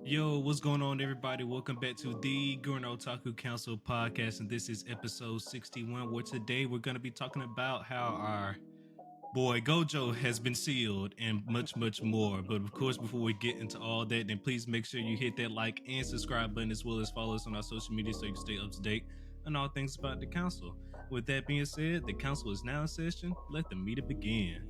Yo, what's going on, everybody? Welcome back to the Gurren Otaku Council podcast, and this is episode 61, where today we're going to be talking about how our boy Gojo has been sealed and much, much more. But of course, before we get into all that, then please make sure you hit that like and subscribe button, as well as follow us on our social media so you can stay up to date on all things about the council. With that being said, the council is now in session. Let the meeting begin.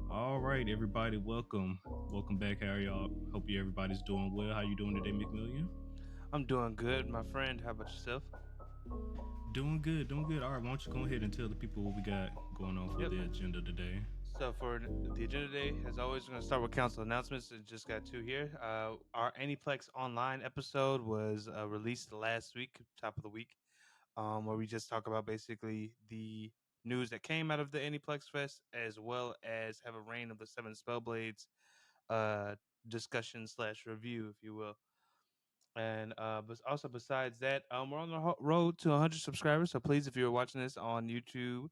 All right, everybody, welcome back. How are y'all? Hope everybody's doing well. How you doing today, McMillian? I'm doing good, my friend. How about yourself? Doing good. All right, why don't you go ahead and tell the people what we got going on for the agenda today? So for the agenda today, as always, we're going to start with council announcements. I just got two here. Our Aniplex Online episode was released last week, top of the week, where we just talk about basically the news that came out of the Aniplex Fest, as well as have a reign of the Seven Spellblades discussion / review, if you will. And but also besides that, we're on the road to 100 subscribers. So please, if you're watching this on YouTube,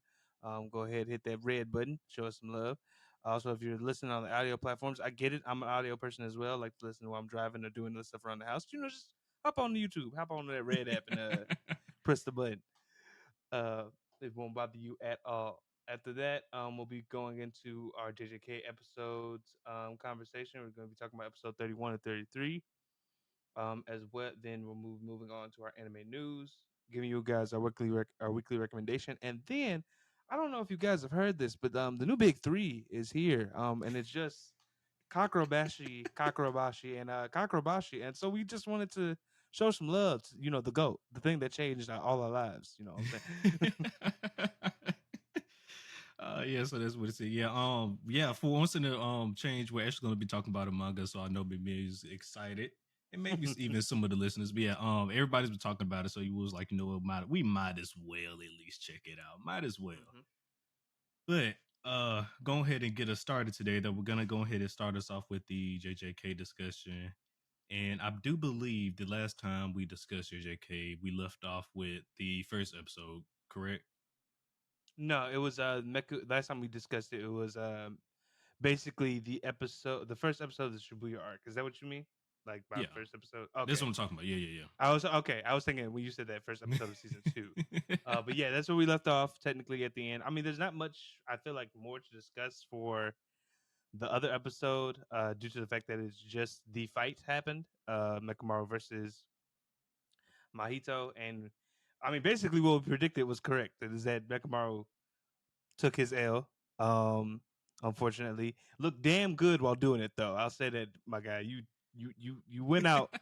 go ahead, hit that red button, show us some love. Also, if you're listening on the audio platforms, I get it. I'm an audio person as well. I like to listen while I'm driving or doing this stuff around the house. Just hop on the YouTube, hop on that red app, and press the button. It won't bother you at all. After that, we'll be going into our JJK episodes conversation. We're going to be talking about episode 31 and 33. As well, then we'll moving on to our anime news, giving you guys our weekly recommendation, and then I don't know if you guys have heard this, but the new big three is here, and it's just Kagurabachi, and Kagurabachi, and so we just wanted to show some love to the goat, the thing that changed all our lives. You know what I'm saying? Yeah, so that's what it said. Yeah, for once in the change, we're actually going to be talking about a manga, so I know me is excited, and maybe even some of the listeners. But yeah, everybody's been talking about it, so you was like, we might as well at least check it out. Might as well. Mhm. But go ahead and get us started today. Though we're gonna go ahead and start us off with the JJK discussion. And I do believe the last time we discussed JJK, we left off with the first episode, correct? No, it was last time we discussed it. It was basically the first episode of the Shibuya arc. Is that what you mean? Like by Yeah, first episode? that's Okay. what I'm talking about. Yeah. I was okay. I was thinking when you said that first episode of season 2. But yeah, that's where we left off. Technically, at the end. I mean, there's not much. I feel like more to discuss for the other episode, due to the fact that it's just the fight happened. Mekamaru versus Mahito, and I mean, basically, what we predicted was correct. That is that Mekamaru took his L. Unfortunately, looked damn good while doing it, though. I'll say that, my guy. You went out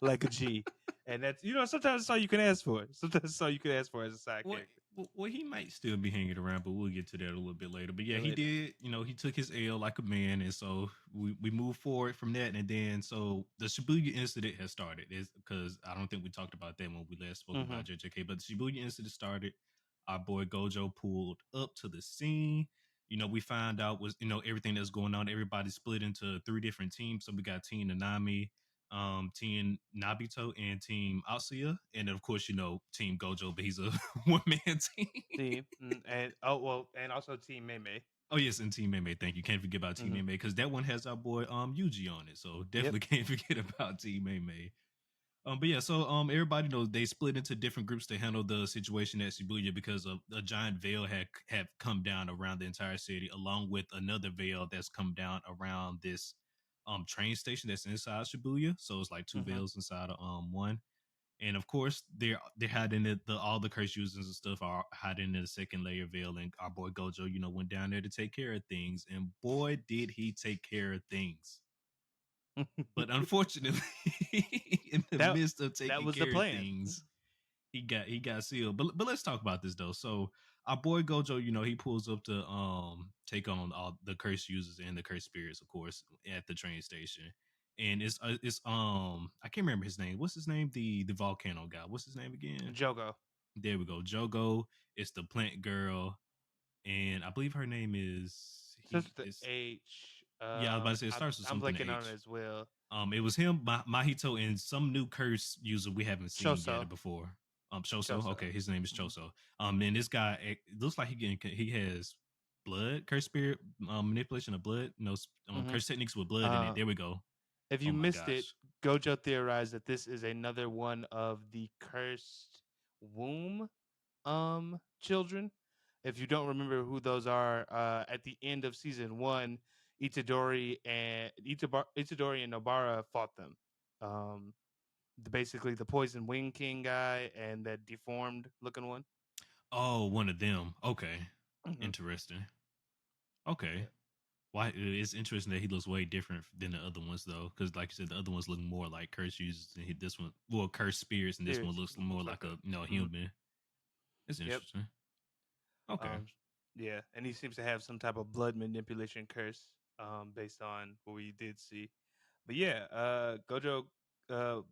like a G. And that's sometimes that's all you can ask for. Sometimes that's all you can ask for as a side character. Well, he might still be hanging around, but we'll get to that a little bit later. But yeah, he did. He took his L like a man, and so we moved forward from that. And then so the Shibuya incident has started. Is because I don't think we talked about that when we last spoke about JJK, but the Shibuya incident started. Our boy Gojo pulled up to the scene. We found out was everything that's going on. Everybody split into 3 different teams. So we got Team Nanami, Team Nabito, and Team Asuya, and of course Team Gojo, but he's a one man team. And also Team Mei. Oh yes, and Team Mei. Thank you. Can't forget about Team Mei because that one has our boy Yuji on it. So definitely can't forget about Team Mei. But yeah, so everybody knows they split into different groups to handle the situation at Shibuya because of a giant veil had come down around the entire city, along with another veil that's come down around this train station that's inside Shibuya. So it's like 2 veils inside of one. And of course, they're hiding all the curse users and stuff are hiding in the second layer veil. And our boy Gojo, went down there to take care of things. And boy, did he take care of things. But unfortunately, in the midst of taking care of things, he got sealed. But let's talk about this though. So our boy Gojo, he pulls up to take on all the curse users and the curse spirits, of course, at the train station. And it's I can't remember his name. What's his name? The volcano guy. What's his name again? Jogo. There we go. Jogo. It's the plant girl, and I believe her name is H. Yeah, I was about to say it starts with something. I'm blanking on it as well. It was him, Mahito, and some new curse user we haven't seen yet before. Choso. Okay, his name is Choso. And this guy, it looks like he has blood, curse spirit, manipulation of blood, no, Hmm. curse techniques with blood in it. Uh, There we go. if Oh you my missed it, gosh. Gojo theorized that this is another one of the cursed womb children. If you don't remember who those are, at the end of season one, Itadori and Nobara fought them. Um, basically the poison wing king guy and that deformed looking one. Oh, one of them. Okay, Hmm. interesting. Okay. Yeah. Why it's interesting that he looks way different than the other ones though, because like you said, the other ones look more like curse users, and this one, well, curse spirits, and this one Spirits looks more looks like like a. a Hmm. human. It's Yep. interesting. Okay. Um, yeah, and he seems to have some type of blood manipulation curse, based on what we did see. But yeah, Gojo,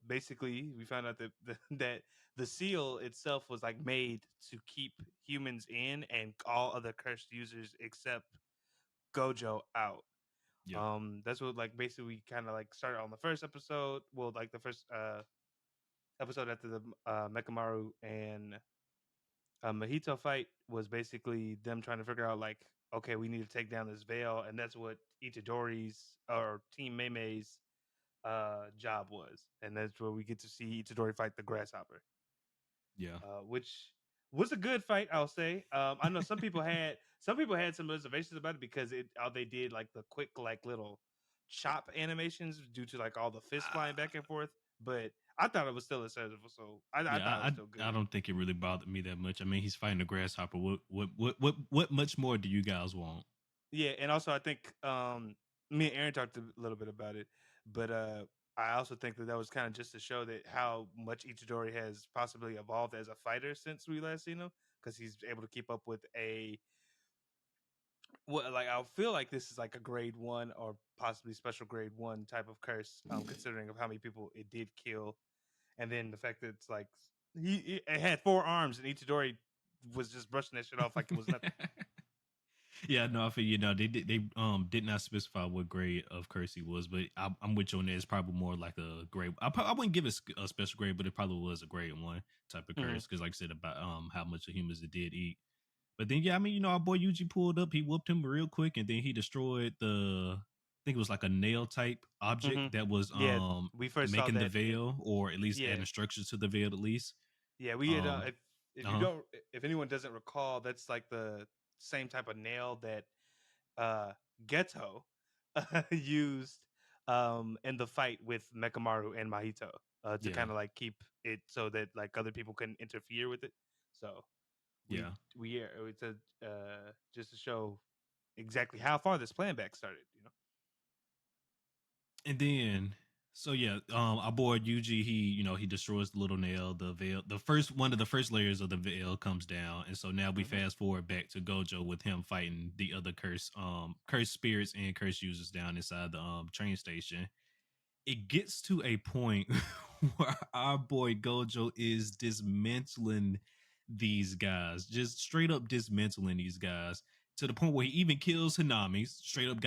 basically, we found out that that the seal itself was like made to keep humans in and all other cursed users except Gojo out. Yeah. That's what like basically we kind of like started on the first episode. Well, like the first episode after the Mekamaru and Mahito fight was basically them trying to figure out like, okay, we need to take down this veil, and that's what Itadori's or Team Meimei's job was, and that's where we get to see Itadori fight the grasshopper, Yeah. which was a good fight, I'll say. I know some people had some reservations about it because it they did like the quick like little chop animations due to like all the fists flying back and forth, but I thought it was still acceptable, so I Yeah, thought it was still I good. don't think it really bothered me that much. I mean, he's fighting a grasshopper. What much more do you guys want? Yeah, and also I think me and Aaron talked a little bit about it, but I also think that was kind of just to show that how much Ichidori has possibly evolved as a fighter since we last seen him, because he's able to keep up with a what like I feel like this is like a grade one or possibly special grade one type of curse, considering of how many people it did kill, and then the fact that it's like it had four arms and Ichidori was just brushing that shit off like it was nothing. Yeah, no, I feel they did not specify what grade of curse he was, but I'm with you on that. It's probably more like a grade. I wouldn't give it a special grade, but it probably was a grade one type of Hmm. curse because, like I said, about how much of humans it did eat. But then, yeah, I mean, our boy Yuji pulled up, he whooped him real quick, and then he destroyed I think it was like a nail type Hmm. object that was Yeah, we first saw making the that. veil, or at least Yeah, adding structure to the veil at least. yeah, we had Um, if you uh huh, don't if anyone doesn't recall, that's like the same type of nail that uh Geto used in the fight with Mekamaru and Mahito, to yeah, kind of like keep it so that like other people couldn't interfere with it. So we yeah. we it's a just to show exactly how far this plan back started, you know. And then, so yeah, our boy Yuji, he destroys the little nail, the veil. The first one of the first layers of the veil comes down, and so now we Hmm. fast forward back to Gojo with him fighting the other curse spirits and curse users down inside the train station. It gets to a point where our boy Gojo is dismantling these guys, just straight up dismantling these guys to the point where he even kills Hanami. Straight up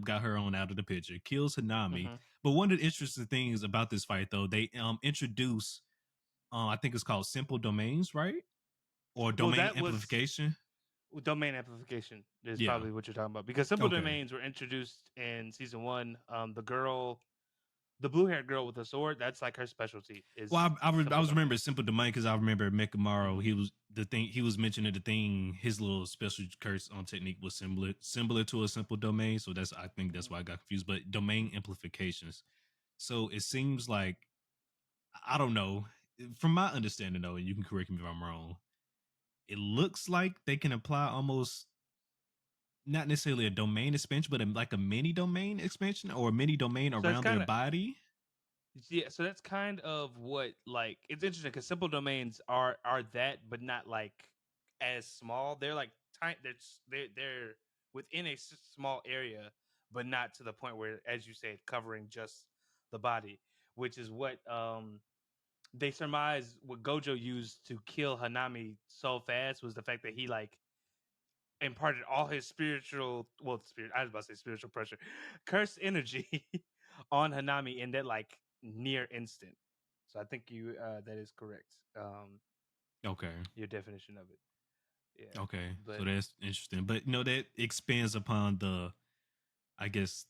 got her on out of the picture. Kills Hanami. Hmm. But one of the interesting things about this fight, though, they introduce, I think it's called simple domains, right? Or Well, domain that was amplification. domain amplification is Yeah. probably what you're talking about, because simple Okay. domains were introduced in season one. The blue haired girl with the sword, that's like her specialty Well, is I simple was remember domains. Simple Domain because I remember Mekamaru. Hmm. He was the thing. He was mentioning the thing. His little special curse on technique was similar to a simple domain. So I think that's Hmm. why I got confused. But domain amplifications. So it seems like I don't know. From my understanding, though, and you can correct me if I'm wrong. It looks like they can apply almost not necessarily a domain expansion, but like a mini domain expansion or a mini domain So it's around their kind of body. yeah. So that's kind of what like it's interesting because simple domains are that, but not like as small. They're like tiny. They're within a small area, but not to the point where, as you said, covering just the body, which is what they surmise what Gojo used to kill Hanami so fast was the fact that he like imparted all his spirit, I was about to say spiritual pressure, cursed energy on Hanami in that like near instant. So I think you that is correct. Okay. Your definition of it. Yeah, Okay, so but that's interesting. But that expands upon the, I guess,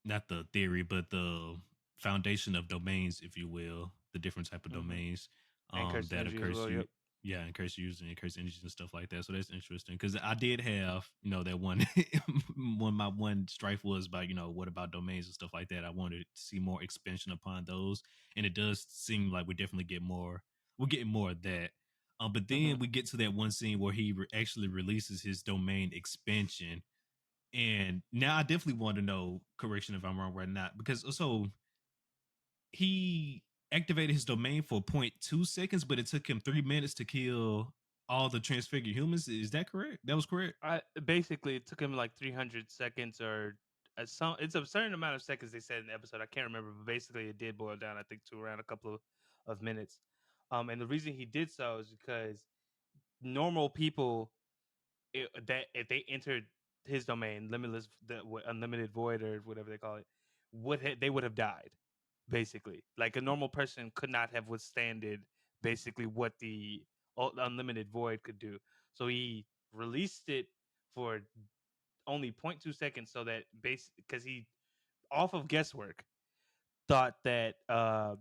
not the theory, but the foundation of domains, if you will, the different type of hmm domains and cursed that energy as occurs well. to you. Yep. Yeah, and curse using and curse energies and stuff like that. So that's interesting because I did have, that one, my one strife was about, what about domains and stuff like that. I wanted to see more expansion upon those, and it does seem like we definitely get more. We're getting more of that. But hmm then we get to that one scene where he actually releases his domain expansion, and now I definitely want to know, correction if I'm wrong or not, because so he activated his domain for point 0.2 seconds, but it took him 3 minutes to kill all the transfigured humans. Is that correct? That was correct. I basically it took him like 300 seconds or some. It's a certain amount of seconds they said in the episode. I can't remember, but basically it did boil down. I think to around a couple of minutes. And the reason he did so is because normal people that if they entered his domain, limitless, unlimited void or whatever they call it, they would have died. Basically, like a normal person could not have withstanded basically what the unlimited void could do. So he released it for only zero point 0.2 seconds, so that because he off of guesswork thought that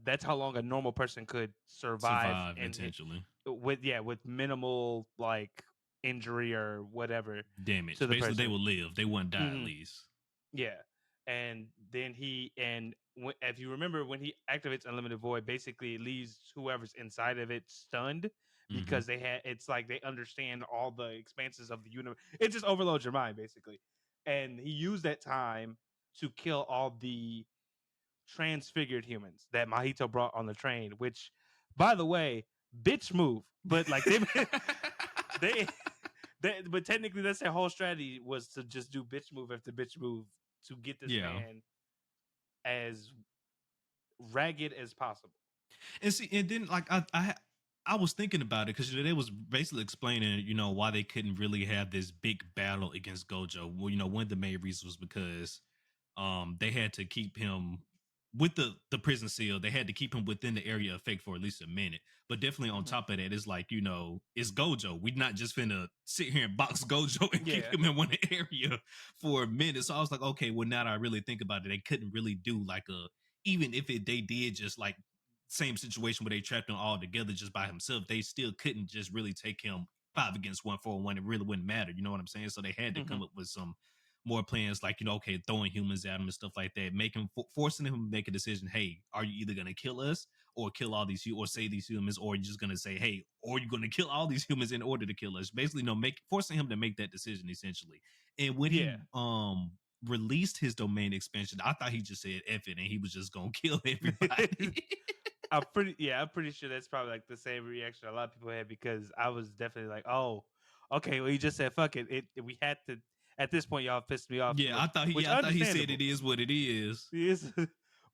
that's how long a normal person could survive Survive and intentionally. with minimal like injury or whatever to Damage. the Basically, they person. will live. They wouldn't die at hmm least. Yeah, and then if you remember when he activates unlimited void, basically it leaves whoever's inside of it stunned Hmm. because it's like they understand all the expanses of the universe. It just overloads your mind basically, and he used that time to kill all the transfigured humans that Mahito brought on the train. Which, by the way, bitch move, but like they but technically that's their whole strategy was to just do bitch move after bitch move to get this Yeah. man as ragged as possible. And see, and then like I was thinking about it because they was basically explaining, why they couldn't really have this big battle against Gojo. Well, one of the main reasons was because they had to keep him with the prison seal. They had to keep him within the area of effect for at least a minute. But definitely on Mhm. top of that, it's like, it's Gojo. We're not just finna sit here and box Gojo and keep Yeah. him in one area for a minute. So I was like, okay, well, now that I really think about it, they couldn't really do like even if they did just like same situation where they trapped him all together just by himself, they still couldn't just really take him 5 against 1, 4-1. It really wouldn't matter. You know what I'm saying? So they had to Mhm. come up with some more plans, like, okay, throwing humans at him and stuff like that, forcing him to make a decision. Hey, are you either gonna kill us or kill all these or save these humans, or you're just gonna say, hey, or you're gonna kill all these humans in order to kill us? Basically, no, make forcing him to make that decision essentially. And when he Yeah. released his domain expansion, I thought he just said F it and he was just gonna kill everybody. I'm pretty sure that's probably like the same reaction a lot of people had because I was definitely like, oh, okay, well, you just said fuck it. We had to at this point, y'all pissed me off too Yeah, much, which I thought he said it understandable. is what it is. Yes,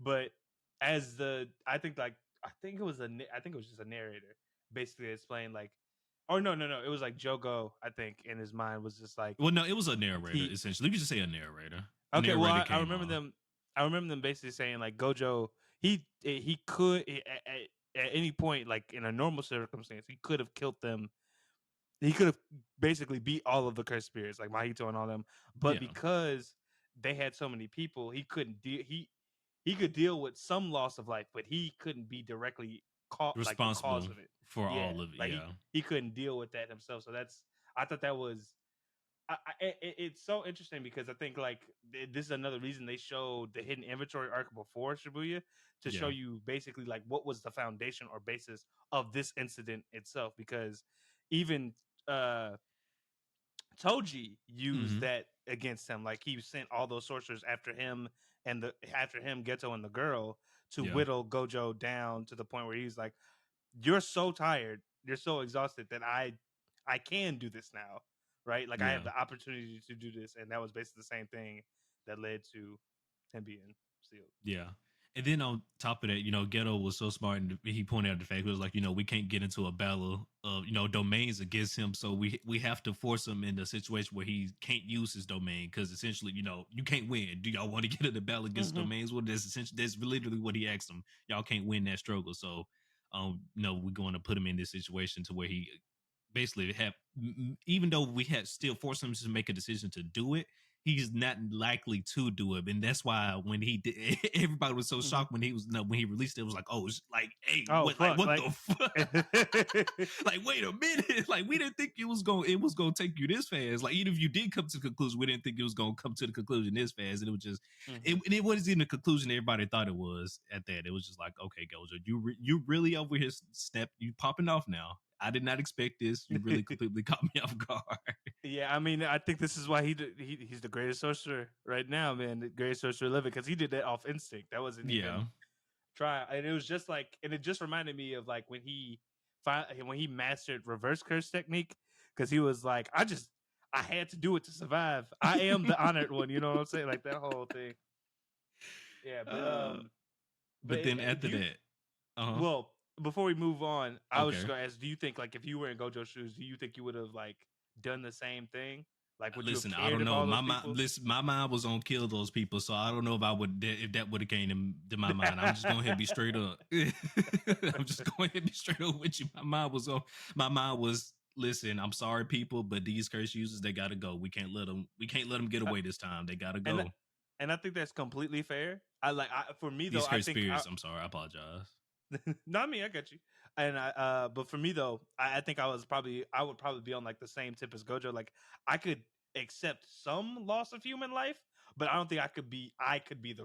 but as I think I think it was just a narrator basically explained like, or no, it was like Jogo. I think in his mind was just like Well, no, it was a narrator he. essentially. You could just say a narrator. A Okay, well, narrator I came remember on. them. I remember them basically saying like Gojo. He could at any point, like in a normal circumstance, he could have killed them. He could have basically beat all of the cursed spirits, like Mahito and all them. But Yeah, because they had so many people, he couldn't deal. He could deal with some loss of life, but he couldn't be directly caught like the cause responsible of it. for Yeah, all of it. like Yeah, he couldn't deal with that himself. So that's I thought that was it's so interesting because I think like this is another reason they showed the hidden inventory arc before Shibuya to show yeah. you basically like what was the foundation or basis of this incident itself. Because even uh Toji used Hmm. that against him. Like he sent all those sorcerers after him and the after him, Geto and the girl to Yeah, whittle Gojo down to the point where he's like, "You're so tired, you're so exhausted that I can do this now, right? Like I have yeah. the opportunity to do this." And that was basically the same thing that led to him being sealed. Yeah. And then on top of that, Ghetto was so smart and he pointed out the fact it was like, we can't get into a battle of, domains against him. So we have to force him in a situation where he can't use his domain because essentially, you can't win. Do y'all want to get in a battle against Mm-hmm. domains? Well, that's essentially that's literally what he asked him. Y'all can't win that struggle. So we're going to put him in this situation to where he basically have, even though we had still forced him to make a decision to do it, he's not likely to do it, and that's why when he did, everybody was so Mm-hmm. shocked when he was no, when he released it. It was like, oh, it's like, hey, Oh what, like, fuck! what the fuck? Like, wait a minute, like we didn't think it was going to take you this fast. Like, even if you did come to the conclusion, we didn't think it was going to come to the conclusion this fast, and it was just, mm-hmm. it wasn't even the conclusion everybody thought it was. At that, it was just like, okay, Gojo, you really over here, snap, you popping off now. I did not expect this. You really completely caught me off guard. Yeah, I mean, I think this is why he's the greatest sorcerer right now, man. The greatest sorcerer living, because he did that off instinct. That wasn't Yeah. even try, and it was just like, and it just reminded me of like when he mastered reverse curse technique, because he was like, I had to do it to survive. I am the honored one. You know what I'm saying? Like that whole thing. Yeah, But then do after you? that, uh-huh. Well, before we move on, I was just Okay. gonna ask: do you think, like, if you were in Gojo's shoes, do you think you would have like done the same thing? Like, would you have Listen, I cared don't if know. all those My mind, people? listen, my mind was on kill those people, so I don't know if I would, if that would have came to my mind. I'm just going ahead and be straight up. I'm just going ahead and be straight up with you. My mind was, listen, I'm sorry, people, but these curse users, they gotta go. We can't let them get away this time. They gotta and go. and I think that's completely fair. For me though, These I curse think spirits. I'm sorry. I apologize. not me, I got you. And but for me though, I think I would probably be on like the same tip as Gojo. Like, I could accept some loss of human life, but I don't think I could be the I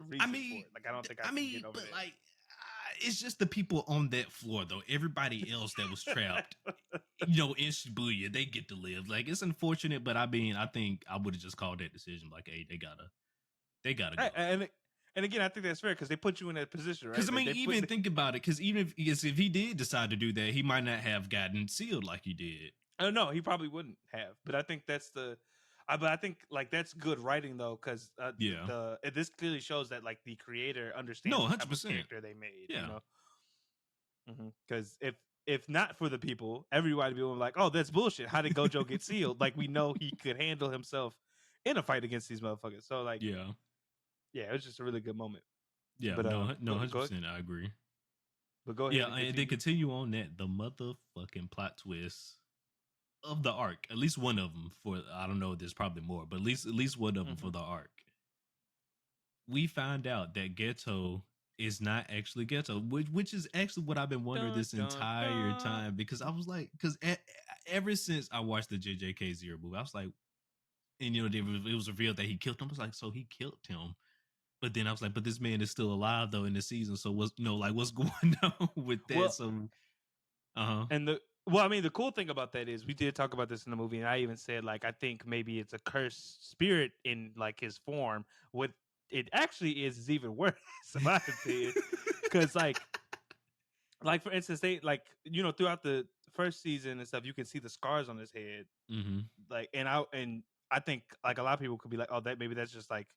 reason for mean, it. Like, I don't think I could get over but like, it's just the people on that floor though. Everybody else that was trapped, that. in Shibuya, they get to live. Like, it's unfortunate, but I mean, I think I would have just called that decision like, hey, they gotta go. And again, I think that's fair because they put you in that position, Because right? I Like mean, they put. even think about it. Because even if he did decide to do that, he might not have gotten sealed like he did. I don't know. He probably wouldn't have, but I think that's the. But I think like that's good writing though, because Yeah. this clearly shows that like the creator No, understands what type of 100%. character they made. Yeah. You know, because if not for the people, everybody would be like, "Oh, that's bullshit. How did Gojo get sealed?" Like, we know he could handle himself in a fight against these motherfuckers. So like, Yeah. yeah, it was just a really good moment. Yeah. But No, no, go 100%. I agree. but go ahead Yeah, and and then continue. continue on that, the motherfucking plot twist of the arc. At least one of them. For, I don't know, there's probably more, but at least one of them for the arc. We find out that Ghetto is not actually Ghetto, which is actually what I've been wondering Dun, this dun, entire dun. time, because I was like, because ever since I watched the JJK Zero movie, I was like, and it was revealed that he killed him. I was like, so he killed him. But then I was like, but this man is still alive though in the season. So what's like what's going on with that? Well, So uh-huh. and I mean, the cool thing about that is we did talk about this in the movie, and I even said like I think maybe it's a cursed spirit in like his form. What it actually is even worse, in my opinion, because like for instance, they like throughout the first season and stuff, you can see the scars on his head, Mm-hmm. like and I think like a lot of people could be like, oh, that maybe that's just like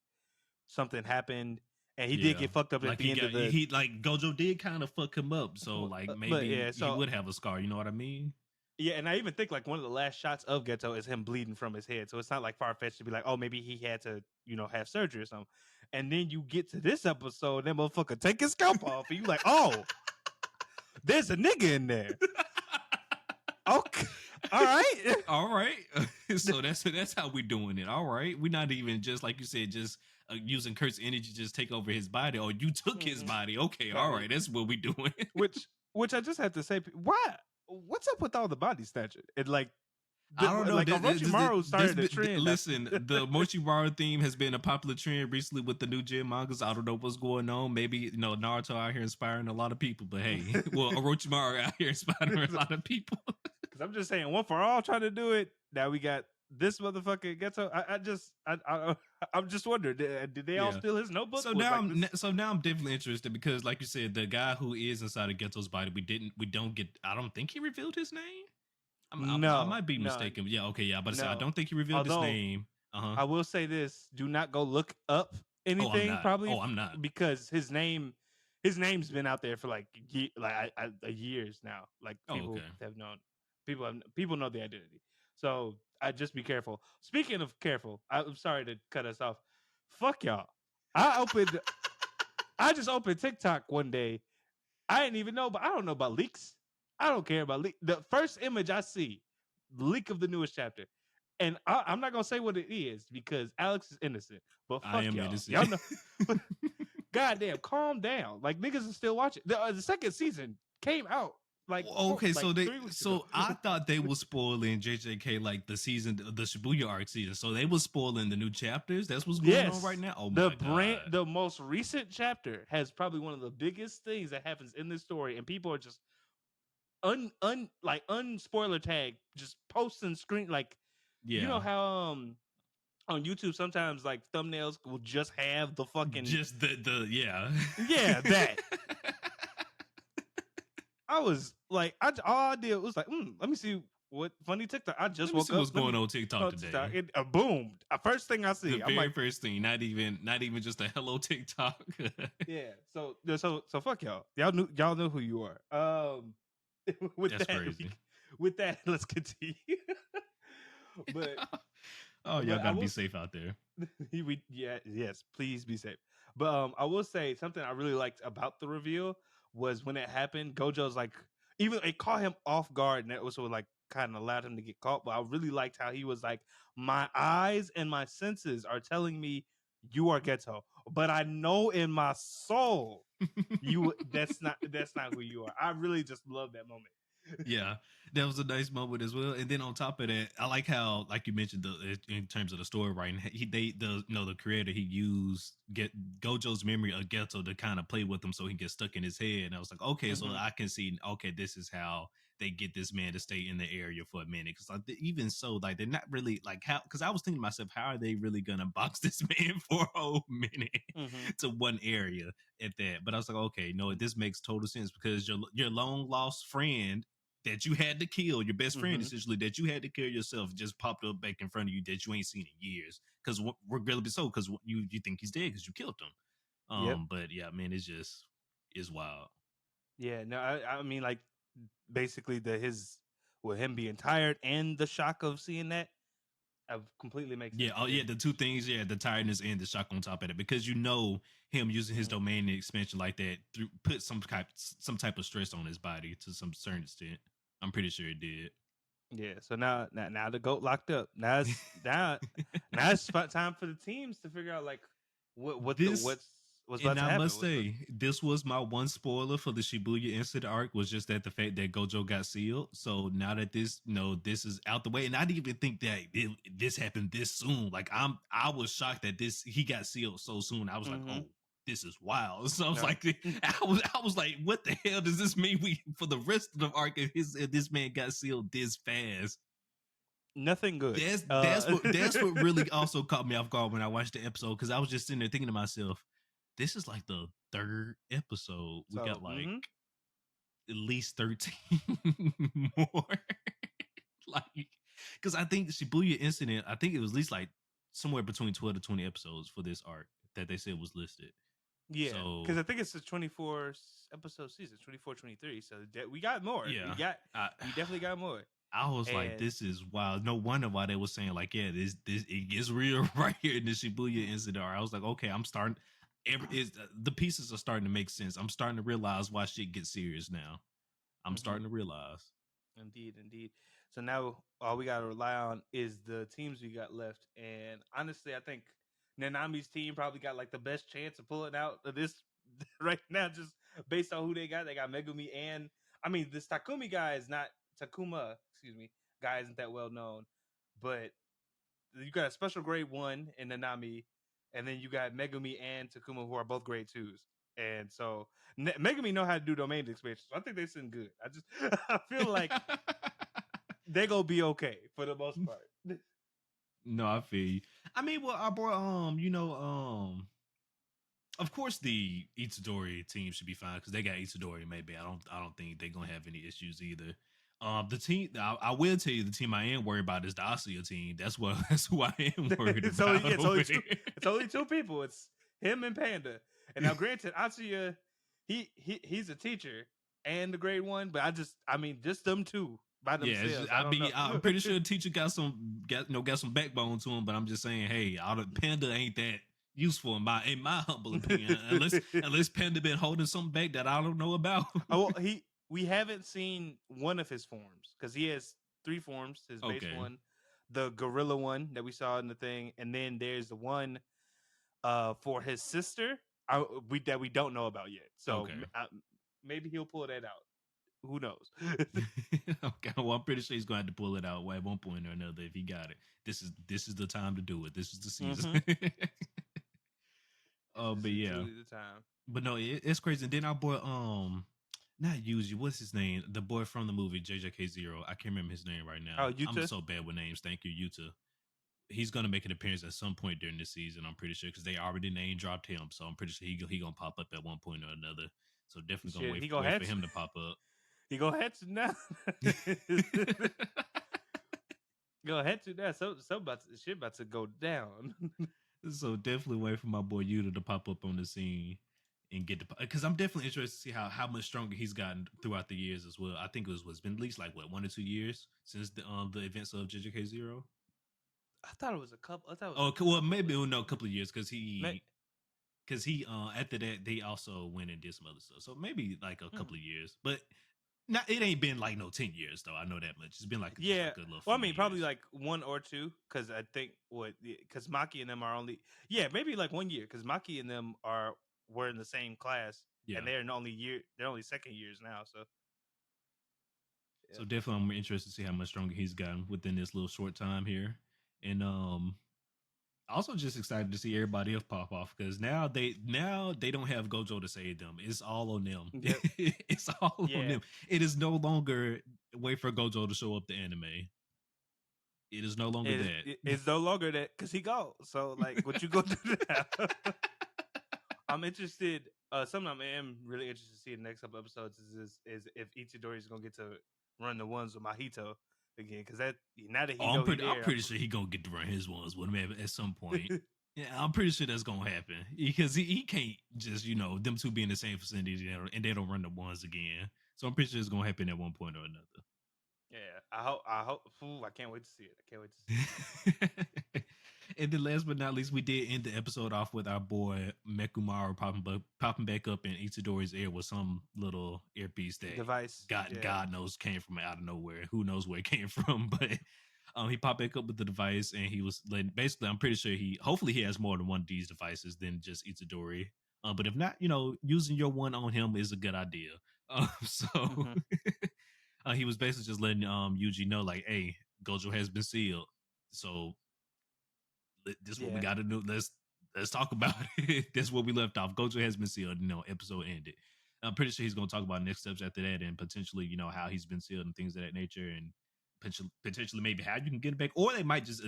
something happened, and he did Yeah. get fucked up at Like the end of the. he like Gojo did kind of fuck him up. So like But maybe yeah, he so would have a scar, you know what I mean? yeah, and I even think like one of the last shots of Ghetto is him bleeding from his head. So it's not like far fetched to be like, oh, maybe he had to, have surgery or something. And then you get to this episode, that motherfucker take his scalp off, and you like, oh, there's a nigga in there. Okay, all right, All right. So that's how we doing it. All right. We're not even just like you said, just using Kurt's energy to just take over his body, or you took his body. Okay, all right. That's what we doing. which I just have to say, why? What's up with all the body snatching? And like, I don't know. like Orochimaru started a trend. Listen, the Mochimaru theme has been a popular trend recently with the new gen mangas. I don't know what's going on. Maybe Naruto out here inspiring a lot I people, but hey, well, Orochimaru out here inspiring a lot of people. Because I'm just saying, one for all trying to do it. Now we got this motherfucker Ghetto. I'm just wondering, did they all steal his notebook? So now I'm definitely interested because, like you said, the guy who is inside of Ghetto's body, we don't get. I don't think he revealed his name. I might be mistaken. Yeah, okay, yeah. But I don't think he revealed his name. I will say this: do not go look up anything. Oh, I'm not. Probably. Oh, I'm not, because his name's been out there for like years now. Like people have known. People know the identity. So I just be careful. Speaking of careful, I'm sorry to cut us off. Fuck y'all. I just opened TikTok one day. I didn't even know, but I don't know about leaks. I don't care about leaks. The first image I see, leak of the newest chapter. And I'm not gonna say what it is because Alex is innocent. But I fuck am y'all. innocent. Y'all know. Goddamn, calm down. Like niggas are still watching. The second season came out like Okay, like so 3 weeks ago. I thought they were spoiling JJK like the season, the Shibuya arc season. So they were spoiling the new chapters. That's what's going on right Yes. now. Oh my god. The most recent chapter has probably one of the biggest things that happens in this story, and people are just unspoiler tag, just posting screen like you know Yeah. how on YouTube sometimes like thumbnails will just have the fucking Just the yeah. yeah that. I was like, all I did was like, let me see what funny TikTok. I just Let me see woke up. what's Let going me on TikTok go on today. TikTok. It boom. First thing I The see, I'm very like, first thing, not even just a hello TikTok. yeah. So fuck y'all. Y'all know who you are. With That's that, crazy. with that, let's continue. but Oh, y'all but I gotta be will. safe out there. Yes, please be safe. But I will say something I really liked about the reveal was when it happened. Gojo's like, even it caught him off guard, and it also like kind of allowed him to get caught. But I really liked how he was like, my eyes and my senses are telling me you are Geto, but I know in my soul you that's not who you are. I really just love that moment. Yeah, that was a nice moment as well. And then on top of that, I like how, like you mentioned, in terms of the story writing, the creator, he used get Gojo's memory of Ghetto to kind of play with him, so he gets stuck in his head. And I was like, okay, so Mm-hmm. I can see, okay, this is how they get this man to stay in the area for a minute. Because like, even so, like they're not really like how. Because I was thinking to myself, how are they really gonna box this man for a whole minute Mm-hmm. to one area at that? But I was like, okay, no, this makes total sense because your long lost friend that you had to kill, your best friend Mm-hmm. essentially, that you had to kill yourself, just popped up back in front of you that you ain't seen in years. Because regardless, so because you think he's dead because you killed him. Yep. But yeah, man, it's just is wild. Yeah. No, I mean like basically his with him being tired and the shock of seeing that completely makes Yeah, sense. oh yeah, the two things, yeah, the tiredness and the shock on top of it, because you know him using his Mhm. domain expansion like that through put some type of stress on his body to some certain extent. I'm pretty sure it did. Yeah. So now the goat locked up. Now it's time for the teams to figure out like This what's about And to I happen. must say, this was my one spoiler for the Shibuya incident arc was just that the fact that Gojo got sealed. So now that this is out the way, and I didn't even think that this happened this soon. Like I was shocked that he got sealed so soon. I was like, Mm-hmm. oh, this is wild. So I was No, like, I was like, what the hell does this mean? We for the rest of the arc, if this man got sealed this fast. nothing good. That's what really also caught me off guard when I watched the episode because I was just sitting there thinking to myself, this is like the third episode. We got So like at least 13 more. Like, because I think the Shibuya incident, I think it was at least like somewhere between 12 to 20 episodes for this arc that they said was listed. yeah, because So I think it's a 24 episode season, 24, 23. So we got more. yeah, We definitely got more. I was like, And this is wild. No wonder why they were saying like, yeah, this it gets real right here in the Shibuya incident. I was like, okay, I'm starting. The pieces are starting to make sense. I'm starting to realize why shit gets serious now. I'm mhm. starting to realize. Indeed. So now all we gotta rely on is the teams we got left. And honestly, I think Nanami's team probably got like the best chance of pulling out of this right now, just based on who they got. They got Megumi and I mean this Takumi guy is not Takuma, excuse me, guy isn't that well known. But you got a special grade 1 in Nanami, and then you got Megumi and Takuma who are both grade 2s. And so Megumi know how to do domain expansion. So I think they sitting good. I just I feel like they gonna be okay for the most part. No, I feel you. I mean, well, our boy, of course the Itadori team should be fine because they got Itadori. Maybe I don't think they're gonna have any issues either. The team I will tell you the team I am worried about is the Asia team. That's what that's who I am worried it's about over there. it's only two people. It's him and Panda. And now, granted, Atsuya, he's a teacher and the grade 1, but I mean, just them two by Yeah, themselves. I I don't know. mean, I'm pretty sure the teacher got some backbone to him, but I'm just saying, hey, Panda ain't that useful in my humble opinion, unless Panda been holding something back that I don't know about. Oh, well, we haven't seen one of his forms because he has three forms: his base Okay. one, the gorilla one that we saw in the thing, and then there's the one for his sister. That we don't know about yet. So Okay. maybe he'll pull that out. Who knows? Okay. Well, I'm pretty sure he's going to have to pull it out at one point or another if he got it. This is the time to do it. This is the season. Mm-hmm. This Oh, is but yeah. truly the time. But no, it's crazy. And then our boy, not Yuji, what's his name? The boy from the movie JJK0. I can't remember his name right Oh, now. I'm Yuta. so bad with names. Thank you, Yuta. He's gonna make an appearance at some point during this season. I'm pretty sure because they already name dropped him, so I'm pretty sure he gonna pop up at one point or another. So definitely gonna Shit, wait he gonna wait for hatch. him to pop up. He gonna hatch now. Go ahead to that. So shit about to go down. So definitely wait for my boy Yuta to pop up on the scene and get the because I'm definitely interested to see how much stronger he's gotten throughout the years as well. I think it's been at least like what 1 or 2 years since the events of JJK0. I thought it was a couple. I thought it was Oh, a well, couple. maybe no, a couple of years because May, he after that they also went and did some other stuff. So maybe like a hmm. couple of years, but not it ain't been like no 10 years though. I know that much. It's been like just Yeah. like a little Well, few I mean, probably years. like 1 or 2, because I think because Maki and them are only maybe like 1 year, because Maki and them were in the same class, Yeah. and they're only second years now. So yeah. So definitely I'm interested to see how much stronger he's gotten within this little short time here, and also just excited to see everybody else pop off because now they don't have Gojo to save them. It's all on them. Yep. It's all on Yeah. them. It is no longer wait for Gojo to show up the anime. It is no longer that. It's no longer that because he go. So like, what you gonna do now? I'm interested. Something I am really interested to see in the next couple episodes is if Itadori is gonna get to run the ones with Mahito again, because that now that Oh, he I'm know he pretty. I'm there, pretty sure he gonna get to run his ones with him at some point. Yeah, I'm pretty sure that's gonna happen because he can't just them two be in the same vicinity and they don't run the ones again. So I'm pretty sure it's gonna happen at one point or another. yeah. I hope. I can't wait to see it. I can't wait to see And then last but not least, we did end the episode off with our boy Mekumaru popping back up in Itadori's ear with some little earpiece that it. Device. Yeah. God knows came from out of nowhere. Who knows where it came from? But he popped back up with the device and he was letting basically I'm pretty sure hopefully he has more than one of these devices than just Itadori. But if not, using your one on him is a good idea. So Mm-hmm. he was basically just letting Yuji know, like, hey, Gojo has been sealed. So this is what we Yeah. got to do. Let's talk about it. That's where we left off. Gojo has been sealed. Episode ended. I'm pretty sure he's going to talk about next steps after that, and potentially, how he's been sealed and things of that nature, and potentially maybe how you can get it back, or they might just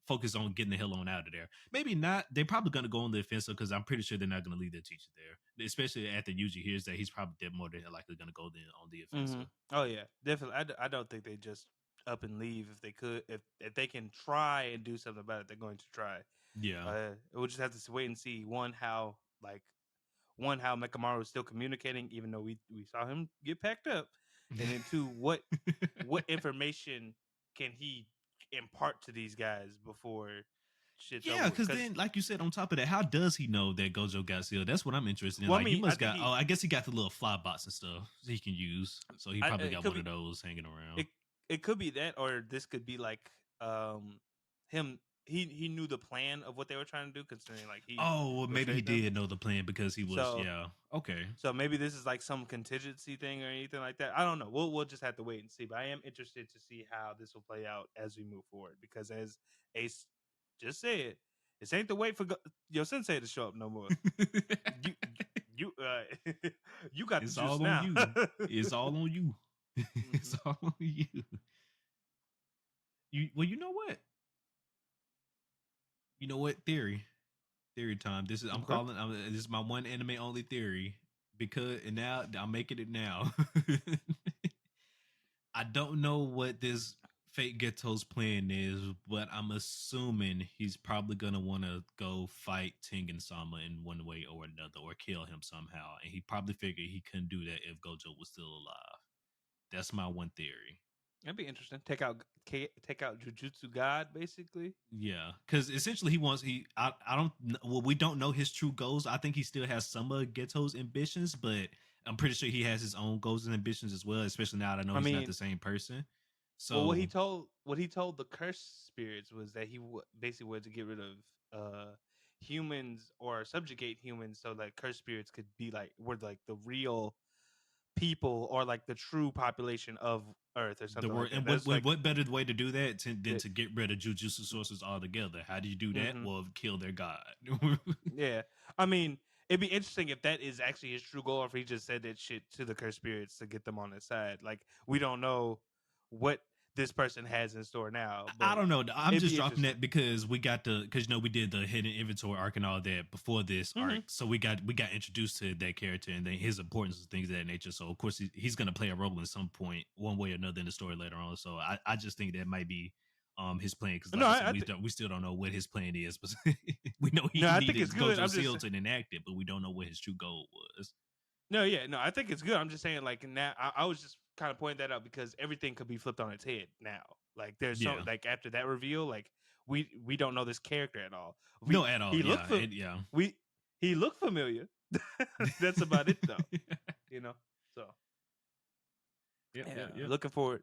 focus on getting the hell on out of there. Maybe not. They're probably going to go on the offensive because I'm pretty sure they're not going to leave their teacher there, especially after Yuji hears that he's probably more than likely going to go on the Mm-hmm. offensive. Oh yeah, definitely. I don't think they just up and leave. If they could, if they can try and do something about it, they're going to try. Yeah. We'll just have to wait and see how Mekamaru is still communicating, even though we saw him get packed up, and then two, what information can he impart to these guys before shit's over Yeah, with? because then, like you said, on top of that, how does he know that Gojo got sealed? That's what I'm interested in. Well, I Like, he mean, I must think got. Oh, I guess he got the little fly bots and stuff he can use. So he probably it got could one be of those hanging around. it it could be that, or this could be like him. He knew the plan of what they were trying to do, considering like he Oh, well, maybe he betrayed them. did know the plan because he was. So Yeah. Okay. So maybe this is like some contingency thing or anything like that. I don't know. We'll just have to wait and see. But I am interested to see how this will play out as we move forward. Because as Ace just said, this ain't the wait for your sensei to show up no more. You you you got the It's juice all on now. you. It's all on you. It's all on you. Well, you know what? You know what? Theory time. This is I'm Okay. calling. This is my one anime only theory because and now I'm making it now. I don't know what this Fate Ghetto's plan is, but I'm assuming he's probably gonna want to go fight Tengen Sama in one way or another, or kill him somehow. And he probably figured he couldn't do that if Gojo was still alive. That's my one theory. That'd be interesting. Take out Jujutsu God, basically. Yeah, because essentially he wants I don't well we don't know his true goals. I think he still has some of Ghetto's ambitions, but I'm pretty sure he has his own goals and ambitions as well. Especially now that I know I he's not mean, the same person. Well, So what he told the cursed spirits was that basically wanted to get rid of humans or subjugate humans so that cursed spirits could be like were like the real people or like the true population of Earth or the something like word, that. and That's like what better way to do that than the to get rid of jujutsu sources altogether? How do you do that? mm-hmm. Well, kill their god. Yeah. I mean, it'd be interesting if that is actually his true goal, or if he just said that shit to the cursed spirits to get them on his side. Like we don't know what this person has in store now, I but don't know. I'm it'd just be dropping interesting. that because because we did the hidden inventory arc and all that before this Mm-hmm. arc, so we got introduced to that character and then his importance and things of that nature. So of course he's going to play a role in some point, one way or another in the story later on. So I just think that might be his plan because, No, like I said, I think we still don't know what his plan is, but we know he no, I think needed it's good. Gojo I'm just Seal to enact it, but we don't know what his true goal was. no, yeah, no, I think it's good. I'm just saying, like now, I was just kind of pointing that out because everything could be flipped on its head now. Like there's so Yeah, like after that reveal, like we don't know this character at all. no, at all. He looked Yeah, for yeah. we he looked familiar. That's about it though, you know. So Yep, yeah, yep, yep. looking forward